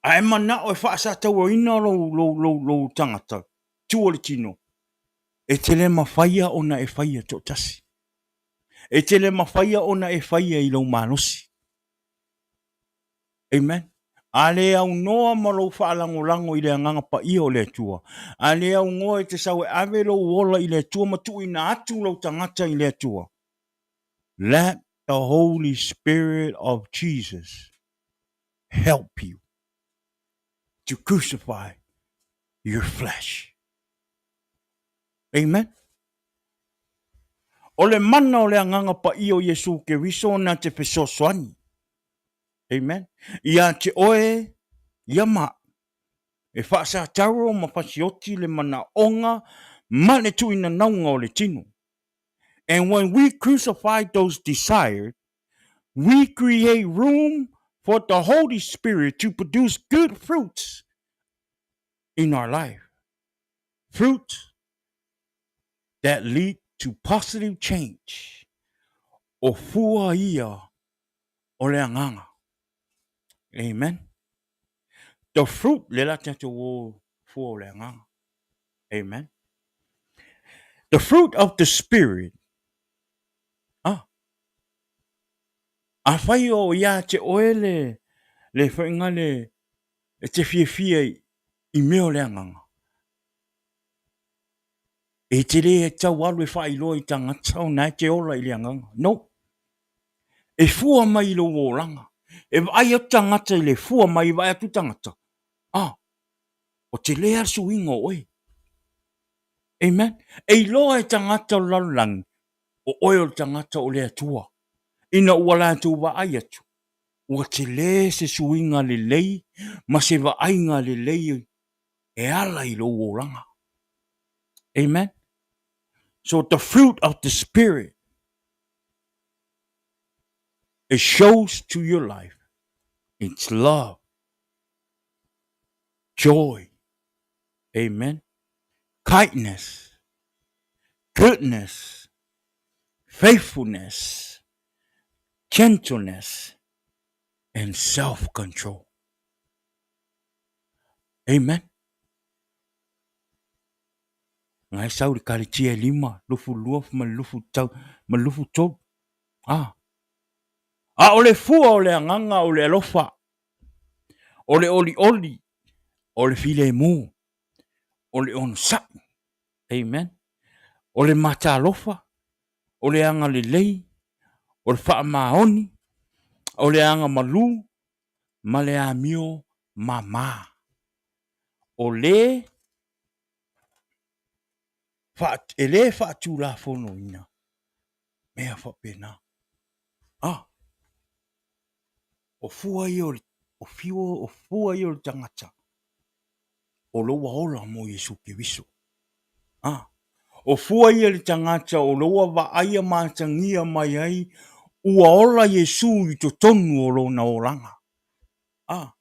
C: Ai mana o whaasa tau ina lo tangata. Tua le tino. E te le mawhaia ona e whaia tō tasi. E te le mawhaia ona e whaia I lo manosi. Amen. A le au noa ma lo whaalango I le anganga pa I o le tua. A le au ngoa te sau e ave lo wola I le tua matu ina atu lo tangata I le tua. Let the Holy Spirit of Jesus help you to crucify your flesh. Amen. O le mana o le anganga pa I o Yesu Keriso na te whesoswani. Amen. Ia te oe, ia ma. E whaasa taro ma whasioti le mana onga, ma le tuina naunga o le tino. And when we crucify those desires, we create room for the Holy Spirit to produce good fruits in our life. Fruit that lead to positive change. O fua ia o le anganga. Amen. The fruit le la tete wo fua o le anganga. Amen. The fruit of the Spirit. A whai o ia te oele le whaingale e te fia I meo le anganga. E te re e tau alu e whai loa I tangata o nai te ola I le anganga. No. E fua mai lo o ranga. E vai o tangata I le fua mai vai atu tangata. O te lea suinga oe. Amen. E loa e tangata o lalang. O oe o tangata o lea tua. Ina ua la tu wa ai atu. Ua te le se suinga le lei. Ma se wa ainga le lei. E ala I lo o ranga. Amen. So the fruit of the Spirit, it shows to your life. It's love, joy, amen, kindness, goodness, faithfulness, gentleness, and self-control. Amen. Ngai sau le karitia lima, lufu luaf, ma lufu tau, ma lufu tau. A ole fua o le anganga o le alofa. O le oli oli. O le file mu. O le on sa. Amen. O le matalofa. O le anga le lei. O le wha maoni. O le anga malu. Ma le amio mama. O le e le wha tu la fono ina. Mea wha pena. Ah. O fua i o fiwa o fua i o tangata. O loa ola mo Yesu Keriso. Ah. O fua i le tangata o loa wa aia mātangia mai ai ua ola Yesu i to tonu o lona olanga. Ah.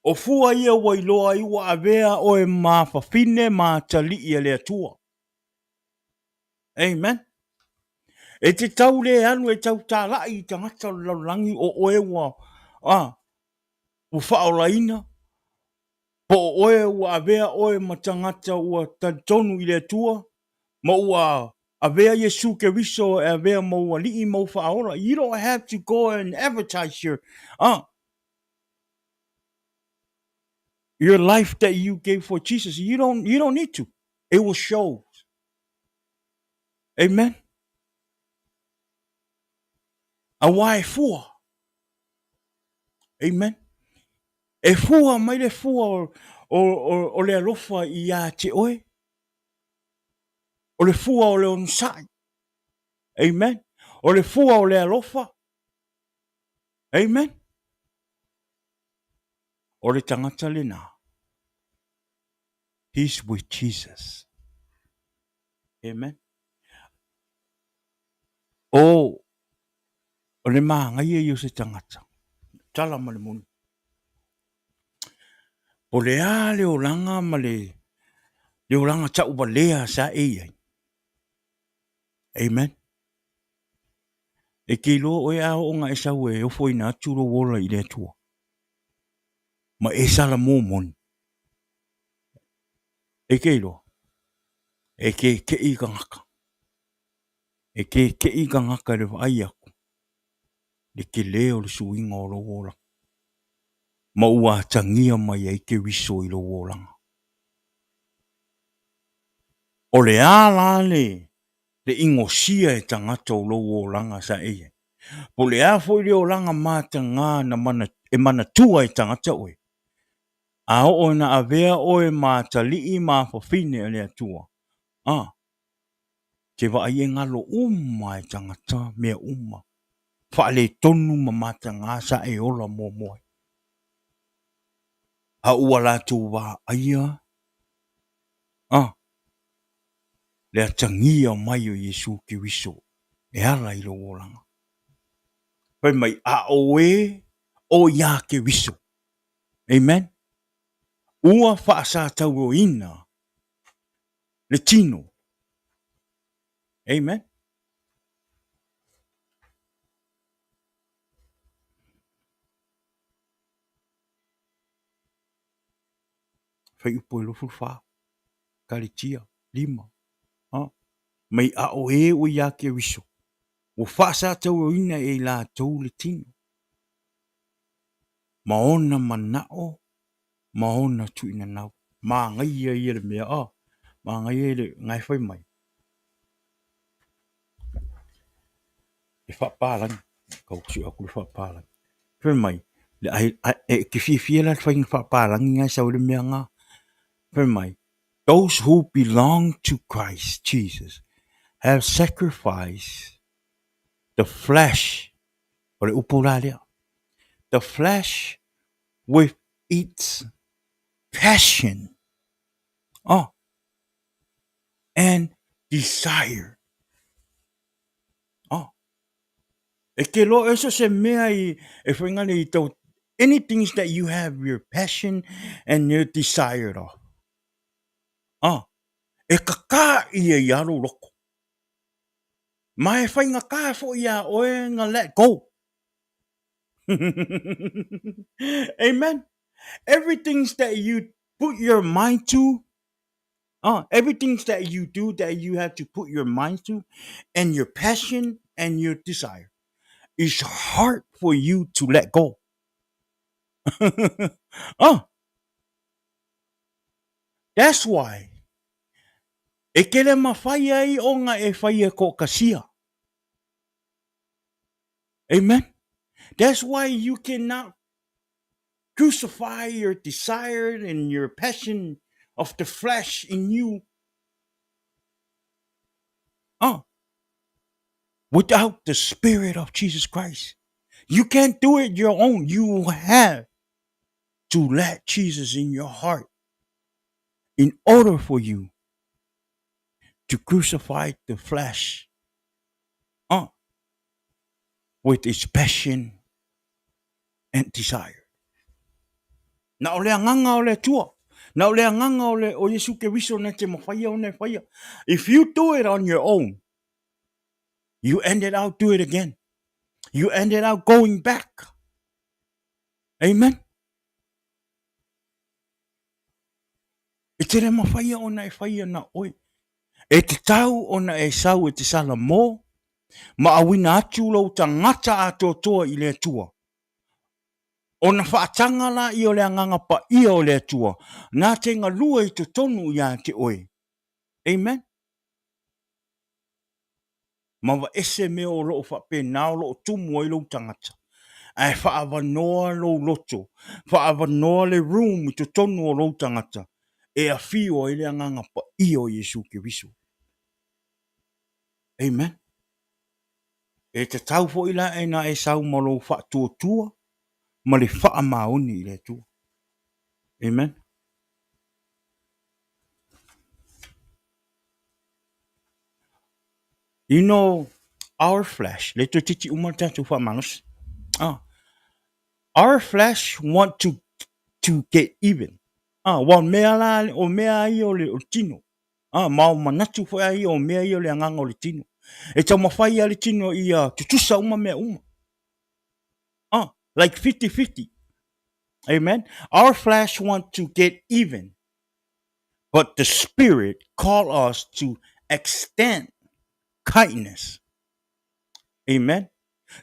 C: O fua ia wailoa i wa avea o e mawhawhine mātali i le atua. Amen. E te tau le anu e tau tāla i tangata laulangi o oe wa. Ah. O whaolaina. Po oe ua avea oe matangata ua tonu i le atua. Ma ua avea Yesu Keriso e avea maua li i mau whaola. You don't have to go and advertise your life that you gave for Jesus. You don't need to. It will show. Amen. A wai fua. Amen. E fua mai le fua o le alofa i a te oe. O le fua o le onsai. Amen. O le fua o le alofa. Amen. O le tangata le nā. He's with Jesus. Amen. O le maanga ia se tangata. Tala ma le munu. O le a le olanga ma le olanga ta uba lea sa e ai. Amen. E ke lo o e a o nga e sa ue o foi na turo wola i le tua. Ma e sala mō moni. E ke lo. E ke i ka ngaka. E ke i ka ngaka le vai aku. Le ke leo le suinga o lo wola. Ma ua tangia mai ai ke wiso i lo wolanga. O le ala le ingosia e tangata o lo wolanga sa e. Po le a foi le olanga mata ngā na mana tua e tangata oe. A o na avea oe mata li i mawhawhine e le atua. Te wa ai e ngalo uma e tangata mea uma. Wha le tonu ma mata ngā sa e ola mō moe. A ua la tu wa aia. Le atangia mai o Yesu Keriso. E ala i lo wolanga. Pai mai a oe o ia Keriso. Amen. Ua whaasa tau o ina. Le tino. Amen. Fai upo e lofu wha. Karitia. Lima. Mai a oe o ia Keriso. O whaasa tau o ina e la tau le tino. Maona manao. Maona tuina nau. Ma ngai ia le mea. Ma ngai ia le ngai whai mai. E whapālang. Kau kusi aku le whapālang. Whai mai. Le ai ke fia la whai whapālang ngai sa o le mea ngā. Whai mai. Those who belong to Christ Jesus have sacrificed the flesh. O le upo la lea. The flesh with its passion. And desire. E ke lo eso se mea i e whaingane i tau anything that you have your passion and your desire of. E kaka i e yaro loko. Ma e whainga ka fo i a oe nga let go. Amen. Everything that you put your mind to, everything that you do that you have to put your mind to, and your passion and your desire, is hard for you to let go. Ah, that's why. E kele mawhai ai o ngā e whai e ko kasia. Amen. That's why you cannot crucify your desire and your passion of the flesh in you without the Spirit of Jesus Christ. You can't do it your own. You have to let Jesus in your heart in order for you to crucify the flesh uh, with its passion and desire. Na ole nganga ole tua. Na ole nganga ole o Yesu Keriso na te mawhaia o nei whaia. If you do it on your own, you ended out do it again. You ended up going back. Amen. E te re mawhaia o nei whaia na oi. E te tau o na e sau e te sala mō. Ma awina atu lo ta ngata ato toa i le tua. O na whaatanga la i o le anganga pa i o le tua. Nā te ngā lua i to tonu i a te oi. Amen. Ma wa ese me o loo whape nao loo tumu i lo tangata. Ai whaavanoa lo loto. Whaavanoa le room i to tonu o lo tangata. E a whio i le anganga pa i o Yesu Keriso. Amen. E te tau fo ila e na e sau malo whaatua tua. Ma le wha maoni i le tua. Amen. You know, our flesh, le to titi umata tu wha manus. Our flesh want to get even. Wa mea la o mea i o le o tino. Mau manatu fo ai o mea i o le anganga o le tino. E tau mawhai a le tino i tutusa uma mea uma. Like 50-50. Amen. Our flesh want to get even. But the Spirit call us to extend kindness. Amen.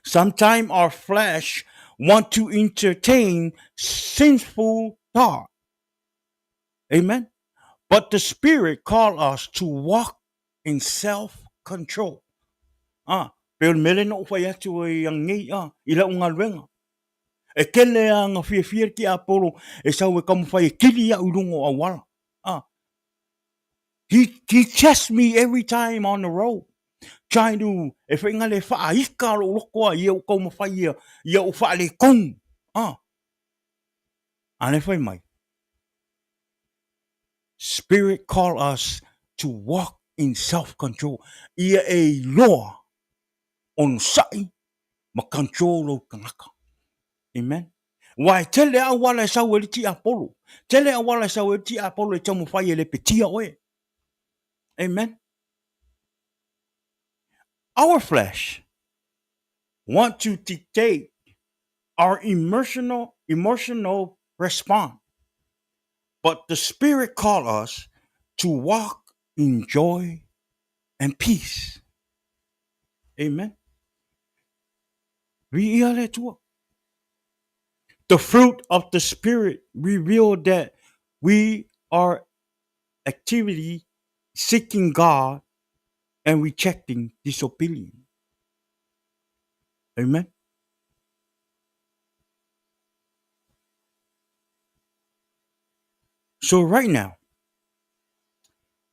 C: Sometimes our flesh want to entertain sinful thought. Amen. But the Spirit call us to walk in self-control. Pero mele no whai atu e ang ngai i la unga luenga. E kele a ngā whiawhia ki a polo e sau e kamu whai e kili a urungo a wala. He tests me every time on the road. Trying to, e whainga le wha ika lo lokoa i au kauma whai i au wha le kong. Ane whai mai. Spirit call us to walk in self-control. Ia e loa on sai ma control o kangaka. Amen. Wai tele a wala e sau e ti Apollo. Tele a wala e sau e ti Apollo e tamu whai e le petia oe. Amen. Our flesh want to dictate our emotional response. But the Spirit call us to walk in joy and peace. Amen. The fruit of the Spirit reveal that we are actively seeking God and rejecting disobedience. Amen. So right now,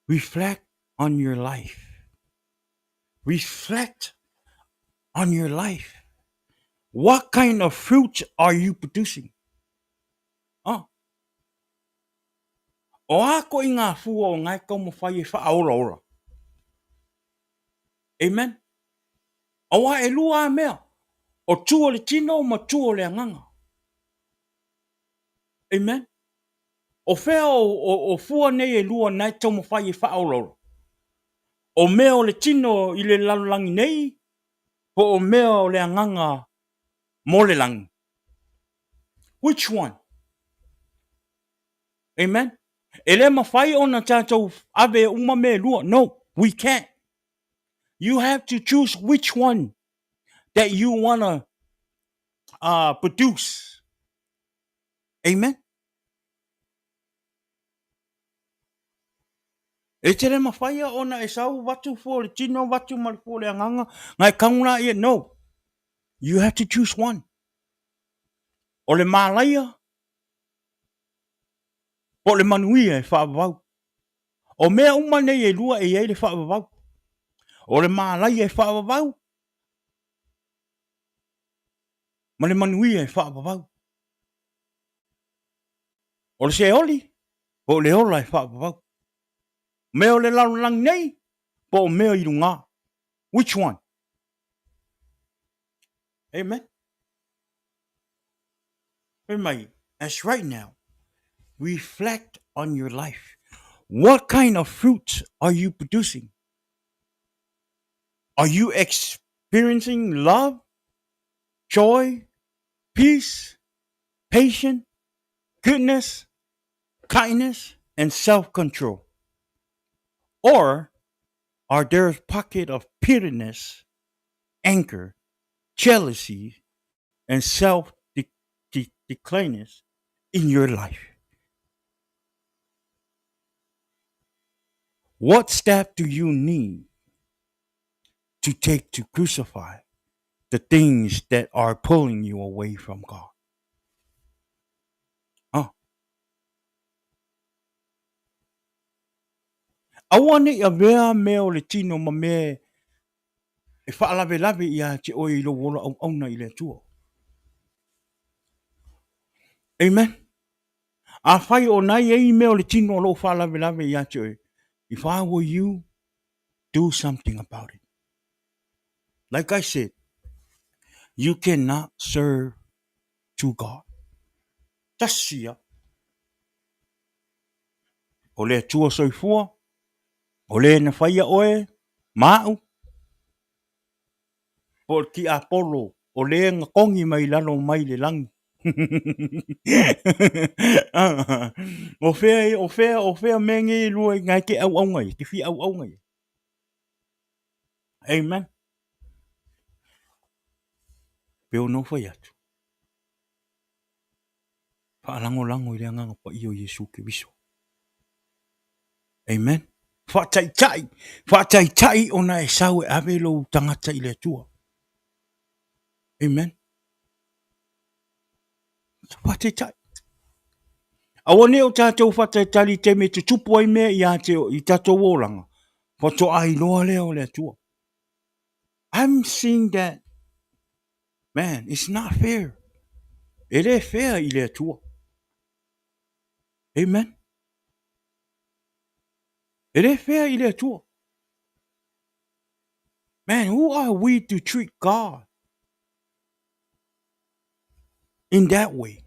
C: reflect on your life. Reflect on your life. What kind of fruit are you producing? O ako i ngā fua o ngai kau mo whai e whaaora ora. Amen. Awa e lua a mea. O tua le tino ma tua le anganga. Amen. O whea o fua nei e lua nai tau mo whai e whaaora ora. O mea o le tino i le lalulangi nei, po o mea o le anganga mo le langi. Which one? Amen. E le mawhai o na tātou ave uma me lua. No, we can't. You have to choose which one that you want to produce. Amen. E tere mawhaia ona e sau watu fo le tino watu ma fo le anganga. Ngai kaunga ia, no. You have to choose one. O le malaia, o le manuia e whaavavau. O mea umane e lua e ei le whaavavau. O le malaia e whaavavau. Ma le manuia e whaavavau. O le se oli, o le ola e whaavavau. Mea o le laulang nei, po o mea i runga. Which one? Amen. Amen. As right now, reflect on your life. What kind of fruits are you producing? Are you experiencing love, joy, peace, patience, goodness, kindness, and self-control? Or are there pockets of bitterness, anger, jealousy, and self-declainness in your life? What step do you need to take to crucify the things that are pulling you away from God? Oh, I want it a mea mea le tino ma me e whaalave lave ia te o i lo wola au auna i le tua. Amen. A whai o nai e mea le tino lo whaalave lave ia te o. If I were you, do something about it. Like I said, you cannot serve to God. Tasia. O le tua soifua, o le na whaia oe, mau, po ki Apollo, o le ngakongi mai lalo mai le langi. O fea mengi lua ngai ke au au ngai, te fi au au ngai. Amen. Peo no fai atu. Whaalango lango I le anganga pa iyo Yesu ke viso. Amen. Whaatai tai ona e sau e ave lo tangata I le atua. Amen. Whaatai tai. Awane o tātou whaatai tali te me te tupu ai mea I tātou wōlanga. Whato ai loa leo le atua. I'm seeing that, man, it's not fair. It is fair I le atua. Amen. It is fair I le atua. Man, who are we to treat God in that way?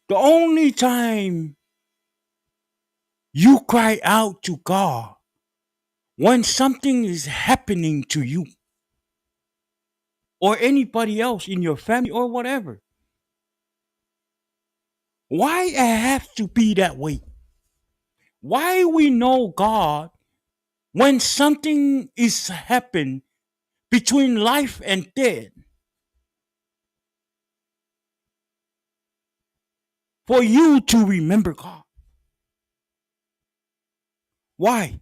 C: The only time you cry out to God when something is happening to you or anybody else in your family or whatever. Why it have to be that way? Why we know God when something is happening between life and death? For you to remember God. Why?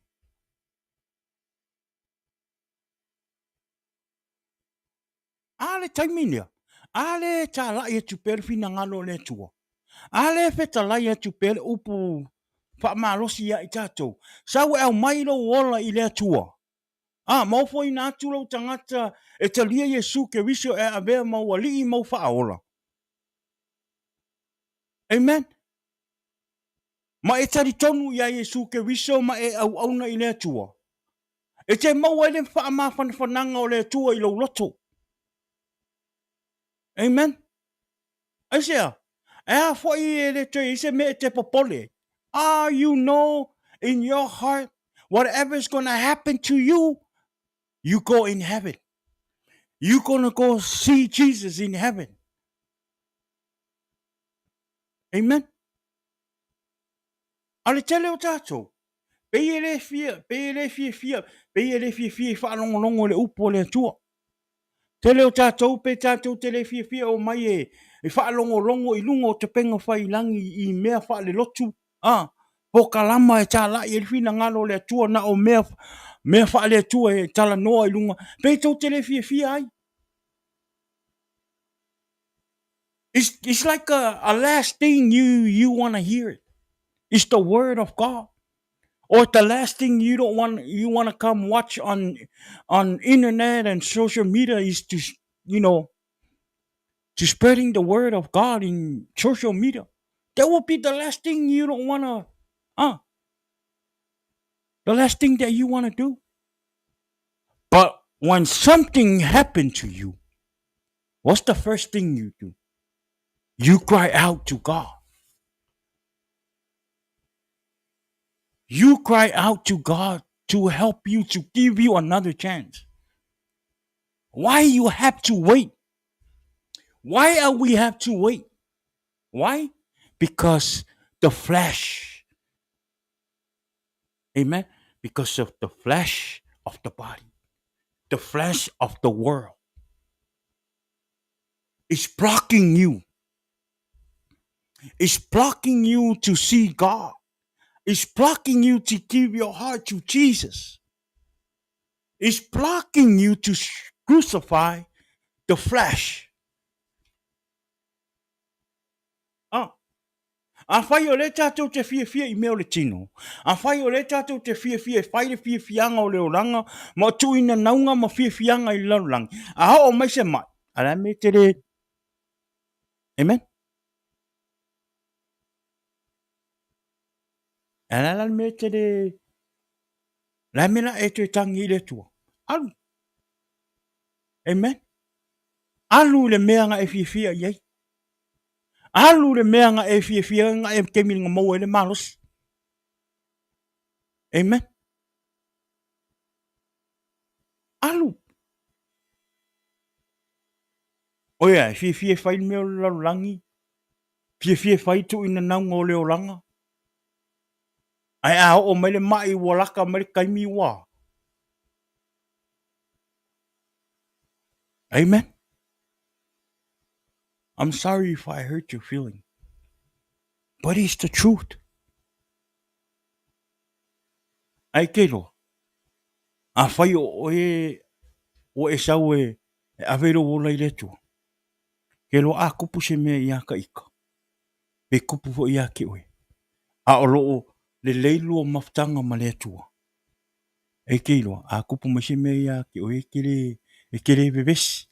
C: Ale taiminia. Ale ta la ye tu per fina ngalo le tua. Ale feta la ye tu per upu fa malosi ya itato. Sau e mai lo wola I le tua. Mau fo ina atu lo tangata e talia Yesu ke viso e avea mau wali mau fa aola. Amen. Ma e tari tonu ya Yesu ke viso ma e au auna I le tua. E te mau ele fa ma fananga o le tua I lo loto. Amen. Aisea, e fo I le te ise me te popole. You know in your heart, whatever is going to happen to you, you go in heaven. You're going to go see Jesus in heaven. Amen. Ale tele o tatou. Pei ele fia, whanongo le upo le tua. Te leo tātou pe tātou te le fia o mai e whaalongo I lungo o te penga whai langi I mea whaale lotu. Po kalama e tā lai e whina ngalo le atua na o mea whaale atua e tala noa I lunga. Pe tau te le fia ai. It's like a last thing you want to hear it. It's the word of God. Or the last thing you want to come watch on internet and social media is to to spreading the word of God in social media. That will be the last thing you don't want to the last thing that you want to do. But when something happened to you, what's the first thing you do? You cry out to God. You cry out to God to help you, to give you another chance. Why you have to wait? Why are we have to wait? Why? Because the flesh, amen? Because of the flesh of the body, the flesh of the world is blocking you. It's blocking you to see God. It's blocking you to give your heart to Jesus. It's blocking you to crucify the flesh. A whai o le tātou te fia I mea o le tino. A whai o le tātou te fia whai le fianga o le oranga, ma tuina naunga ma fianga I laurangi. A hao mai se mai. Ala me te re. Amen? Ala me te re. La mena e te tangi le tua. Alu. Amen? Alu le mea nga e fia iei. Alu le mea nga e fia nga e kemi nga mau e le malos. Amen? Alu. Oia, fia whai mea o le laurangi. Fia whai tu ina naunga o le oranga. Ai a o mai le mai walaka mai kaimi wa. Amen. I'm sorry if I hurt your feeling, but it's the truth. Ai kero. A whai o e sau e avero o lai letu. Kero a kupu se mea ia ka ika. Pe kupu fo ia ke oe. A o loo le leilu o maftanga ma letua. E kero a kupu ma se mea ia ke oe kere bebes.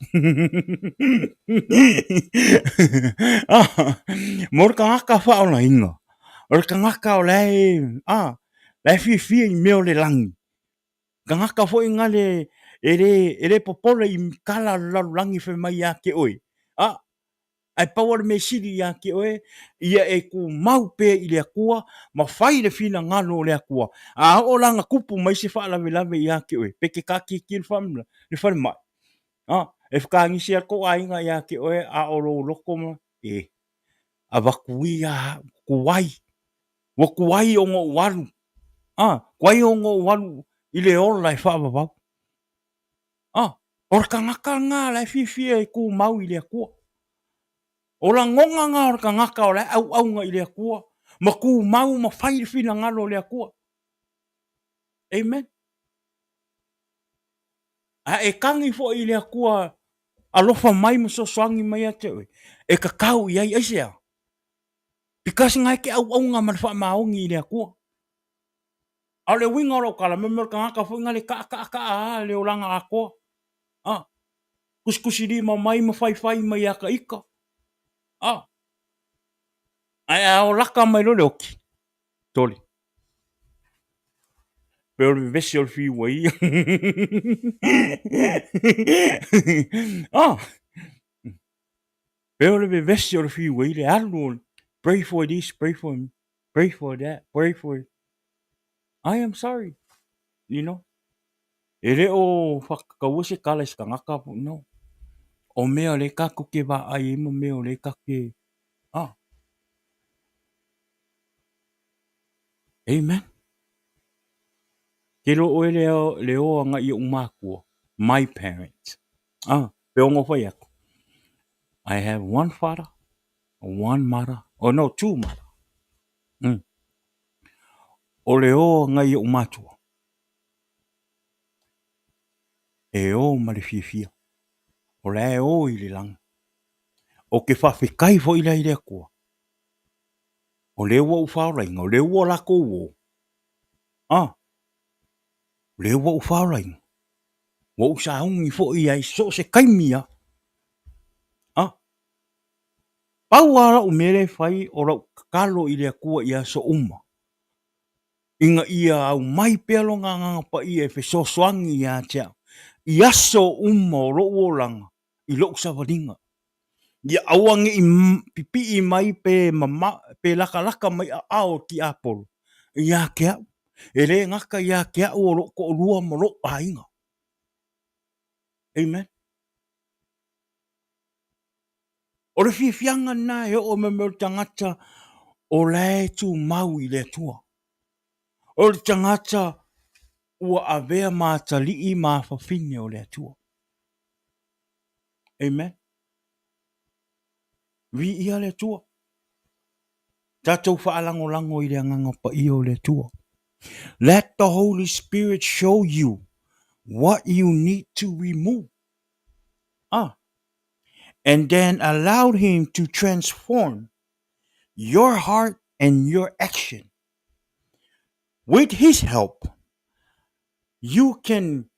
C: Mor ka ngaka wha o la inga. Or ka ngaka o lai, lai fia I meo le langi. Ka ngaka fo inga ere popole I kala langi fe mai a ke oe. Ai power me siri a ke oe, ia e ku mau pe I le akua, ma whai le fina ngano o le akua. A o langa kupu mai se wha lave I a ke oe. Peke ka ki le whamla, le whamai. E whakangisi a ko a inga I a ke oe, a o lo loko ma, a wakui a kuwai. Wa kuwai o ngo waru. Kuwai o ngo waru I le ola I whaababau. Or ka ngaka ngā lai fia e ku mau I le akua. O la ngonga ngā or ka ngaka o lai au nga I le akua. Ma ku mau ma whai fina ngalo le akua. Amen. A e kangi fo I le akua alofa mai ma so swangi mai a te oe. E ka kau I ai aisea. Because ngai ke au nga ma wha maongi I le akua. A le winga ro kala me ka ngaka fo inga le ka a le oranga a koa. Kuskusi di ma mai ma whai mai a ka ika. Ai a o laka mai lo le oki. Toli. Pero le vesi o le fi wai. Pero le vesi o le fi wai le alu. Pray for this, pray for me. Pray for that, pray for it. I am sorry. You know? E re o whakakawuse kala iska ngaka po, no. O mea le kako ke wa ai mo mea le kake. Amen. Ke lo o le o nga I umākua. My parents. Peongo whai aku. I have one father, one mother, or no, two mother. O le o ngai o matua. E o ma le fia. O le e o i le langa. O ke whawhikai fo i le aire kua. O le ua u whaorainga, o le ua lako uo. Le ua u whaorainga. Wa u sa ungi fo i ai so se kaimia. Pau ara o mere whai o rau kakalo i le kua i a so uma. Inga ia au mai pelo nganga pa i e so soangi i a tia. I aso uma o roo langa. I loo sa valinga. Ia awangi i pipi i mai pe laka laka mai a ao ki apolo. Ia kea. E le ngaka ia kea o lo ko lua mo lo ainga. Amen. O le fianga na e o me me tangata o le tu mau i le tua. O le tangata ua avea mātali i mawhawhine o le tua. Amen. Vi ia le tua. Tatou whaalango i le anganga pa i o le tua. Let the Holy Spirit show you what you need to remove. And then allow him to transform your heart and your action. With his help, you can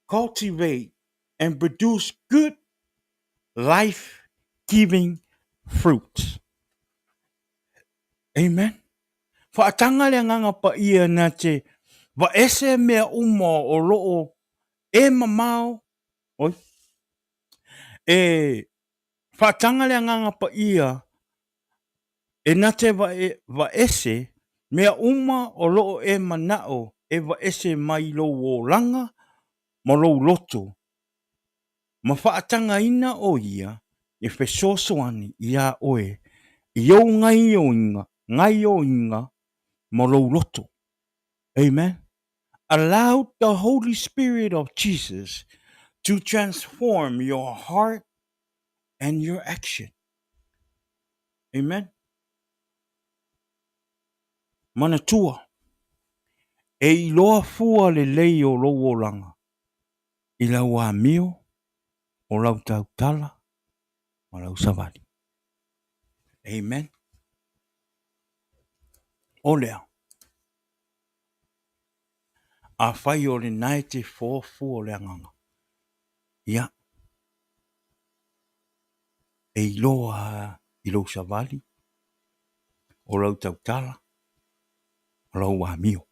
C: cultivate and produce good life-giving fruits. Amen. Whaatanga le nganga pa ia na te wa ese mea umo o loo e mamao. Oi. Whaatanga le nganga pa ia e na te wa ese mea uma o loo e manao e wa ese mai lo o langa mo lo loto. Ma whaatanga ina o ia e whesosoani ia oe i au ngai o inga mo lo loto. Amen. Allow the Holy Spirit of Jesus to transform your heart and your action. Amen. Manatua. E iloa fua le lei o lowo langa. I lau a mio, o lau tautala, o lau savali. Amen. O lea. A whai o le nai te fōfu o le anganga. Ia. E iloa i lau savali, o lau tautala, o lau a mio.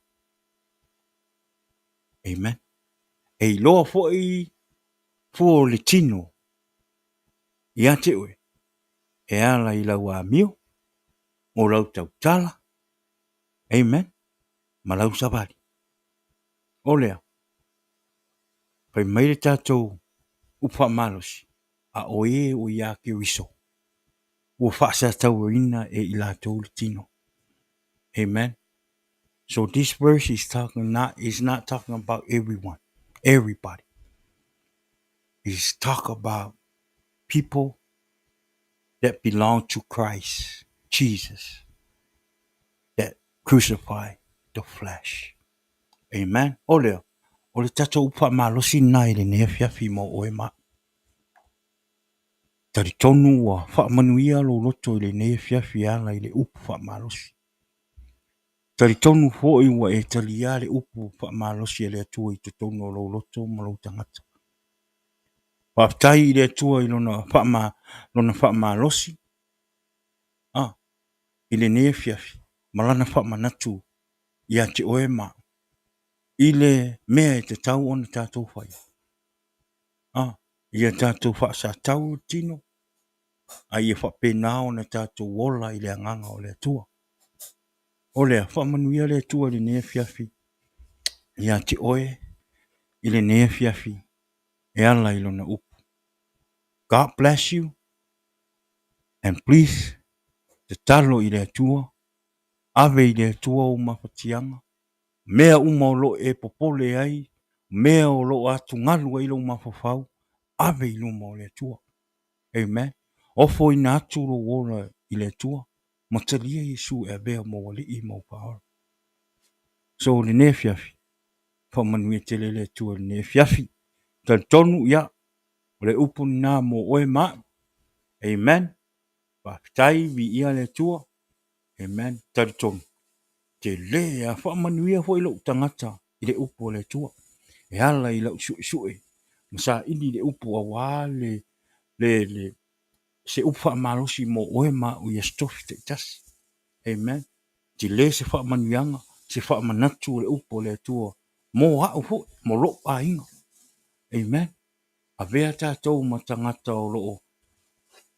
C: Amen. E iloa fo i fo le tino. Ia te ue. E ala i lau a mio, o lau tautala. Amen. Ma lau savali. O lea. Pai maire tātou upa malosi. A oe o ia Keriso. Ua whaasa tau ina e i latou le tino. Amen. So this verse is not talking about everyone, everybody. It's talk about people that belong to Christ, Jesus, that crucify the flesh. Amen. Ole tatou upa malosi nai le nefia fimo oe ma. Tari tonu wa wha manuia lo loto i le nefia fiala i le upa wha malosi. Tari tonu fo i wa e tali ale upu wha malosi e le atua i te tonu o lo loto ma lo tangata. Whaftai i le atua i lona wha malosi. I le nefia fi. Malana wha manatu i a te oe ma. I le mea e te tau ona tātou whai. I a tātou wha sa tau tino. A i e wha pena ona tātou wola i le anganga o le atua. O lea wha manuia le atua le nefia fi. I a te oe i le nefia fi. E ala i lona upu. God bless you. And please, te talo i le atua. Ave i le atua o mawhatianga. Mea uma o lo e popole ai. Mea o lo atu ngalu ai lo mawhawhau. ave i luma o le atua. Amen. Ofo ina atu lo wola i le atua. Ma talia Yesu e bea mo wali i mau paora. So le ne fiafi. Fa manuia tele le atua le ne fiafi. Tal tonu ia. O le upu na mo oe ma. Amen. Pa tai vi ia le atua. Amen. Tal tonu. Te le a fa manuia fo i lo tangata. I le upu o le atua. E ala i lau sue. Masa ini le upu a wale. Le se upa malusi mo oe ma u ya stofi te tasi. Amen. Ti le se wha manuianga, se wha manatu le upo le atua. Mo hau fo, mo lo a inga. Amen. A vea tātou matangata o loo.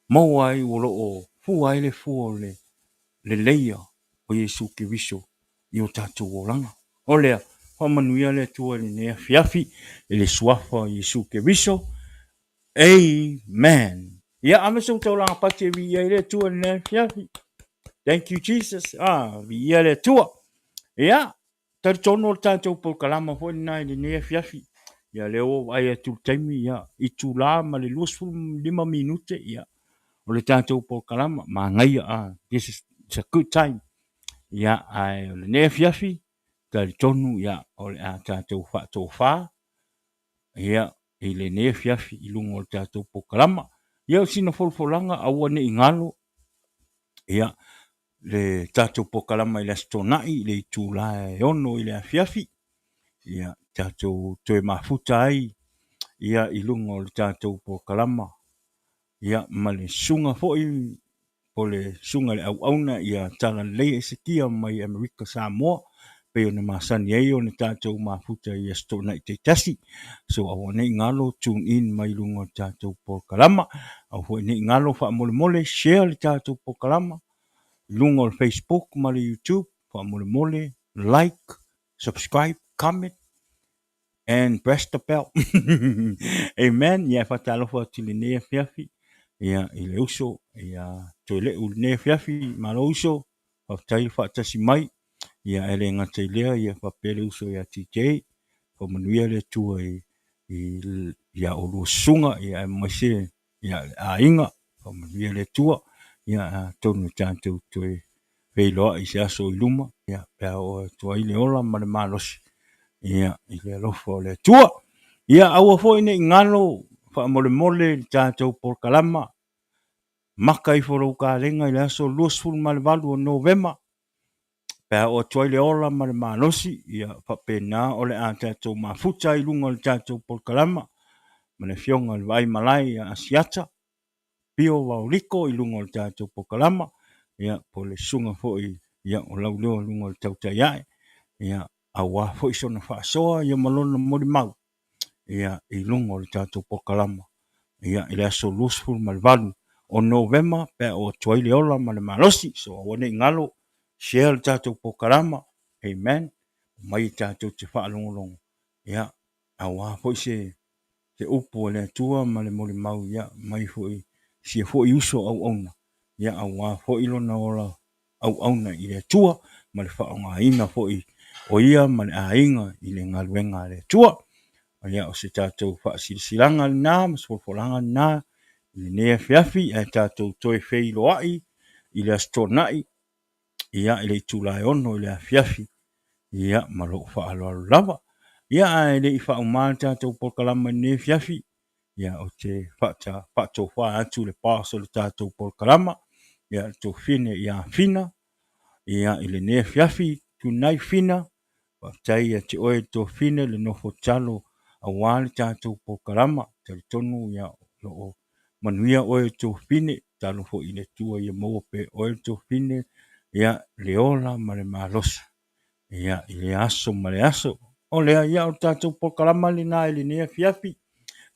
C: Mo ai o loo, fu ai le fu le leia o Yesu Keriso i o tātou o langa. O lea, wha manuia le atua le nea fiafi, e le suafa Yesu Keriso. Amen. Ya, ame so tau langa pati vi ia le atua le nea fiafi. Thank you, Jesus. Vi ia le atua. Ya, tar tono tātou po kalama fo nai le nea fiafi. Ya leo ai atu taimi ya itu la ma le lusu 5 minute ya. O le tātou po kalama ma ngai this is it's a good time. Ya ai le nea fiafi tar tonu ya o le tātou fa to fa. Ya i le nea fiafi i lungo o tātou po kalama. Ya sino folfolanga awane ingalo. Ya le tātou po kalama i le astonai le itula e ono i le afiafi. Ia tātou toe mafuta ai, ia i lungo le tātou po kalama. Ia ma le sunga foi, po le sunga le au auna, ia tala lei e sekia mai Amerika Samoa, pe o na masani ei o na tātou mafuta i astona i te tasi. So awane ngalo tune in mai lungo le tātou po kalama, au hoi ne ngalo wha mole mole, share le tātou po kalama, lungo le Facebook, ma le YouTube, wha mole mole, like, subscribe, comment, and press the bell. Amen. Ia fatalo fo tili ne fiafi. Ia ile uso ia toile u ne fiafi malo uso. Fa tai fa tasi mai. Ia ele ngata ile ia fa pele uso ia TJ. Fa manuia le tua ia o lo sunga ia mase ia a inga. Fa manuia le tua ia tonu tanto toe velo i se aso i luma. Ia pa o tua ile ola ma le malos. Ia i le lofo le tua. Ia aua fo ine ngalo fa mole mole tātou por kalama. Maka i foro ka lenga i le aso luasful ma le valu o November. Pea o toi le ola ma le manosi. Ia fa pena o le a tātou mafuta i lunga le tātou por kalama. Ma le fionga le vai malai a asiata. Pio wauriko i lunga le tātou por kalama. Ia po le sunga fo i ia o lau leo lunga le tautaiae. Ia awa fo iso na whaasoa ia malona mori mau. Ia i lungo le tātou pokalama. Ia i le aso lusful malvalu o November pe o tuaile ola ma le malosi. So awane ngalo share le tātou pokalama. Amen. Mai tātou te whaalongolongo. Ia awa fo se upo le atua ma le mori mau. Ia mai fo i sia fo i uso au auna. Ia awa fo ilo na ola au auna i le atua ma le whaonga ina fo i o ia ma le ainga i le ngaluenga le tua. O ia o se tātou whaasilanga nā, ma sfolfolanga nā, i le nea fiafi, e tātou toe whei loai, i le astonai, ia i le tūlai ono i le fiafi, ia ma lo whaaloalo lava. Ia e le i whaumāna tātou polkalama i nea fiafi, ia o te whaatou wha atu le pāso le tātou polkalama, ia tō whine ia whina, ia i le nea fiafi, tūnai whina, tai te oe tō whine le nofo talo a wale tātou po kalama, tari tonu ia lo manuia oe tō whine, talo fo i le tua ia maupe oe tō whine, ia le ola ma le malosa, ia i le aso ma le aso, o lea ia o tātou po kalama le nā ili nea fiafi,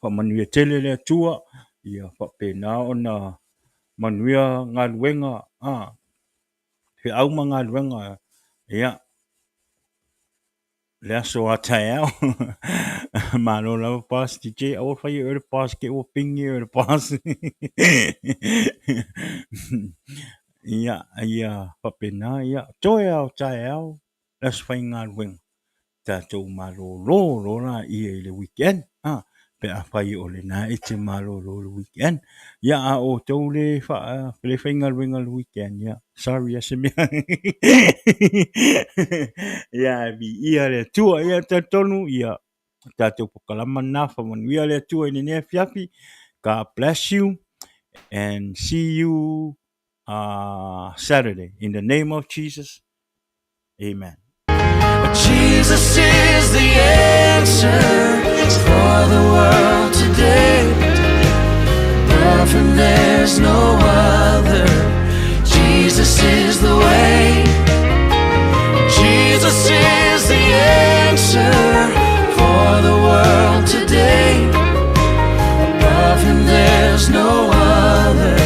C: fa manuia tele le tua, ia fa pena o na manuia ngā luenga, he au ma ngā luenga, ia le aso a tae au. Malo la pas DJ au fai o le pas ke o pingi o le pas. Ia papena ia toe au tae au. Las fai ngā wing. Tātou malo lo la ia i le weekend. pe a whai o le nā e te malo lo le weekend. Ia a o tau le whainga le weekend, ia. Sorry, se mea. Ia, ia le tua, ia te tonu, ia. Tātou pokalama nā whamanu. Ia le tua i nea fiafi. God bless you and see you Saturday. In the name of Jesus, amen.
D: Jesus is the answer for the world today. Above him there's no other. Jesus is the way. Jesus is the answer for the world today. Above him there's no other.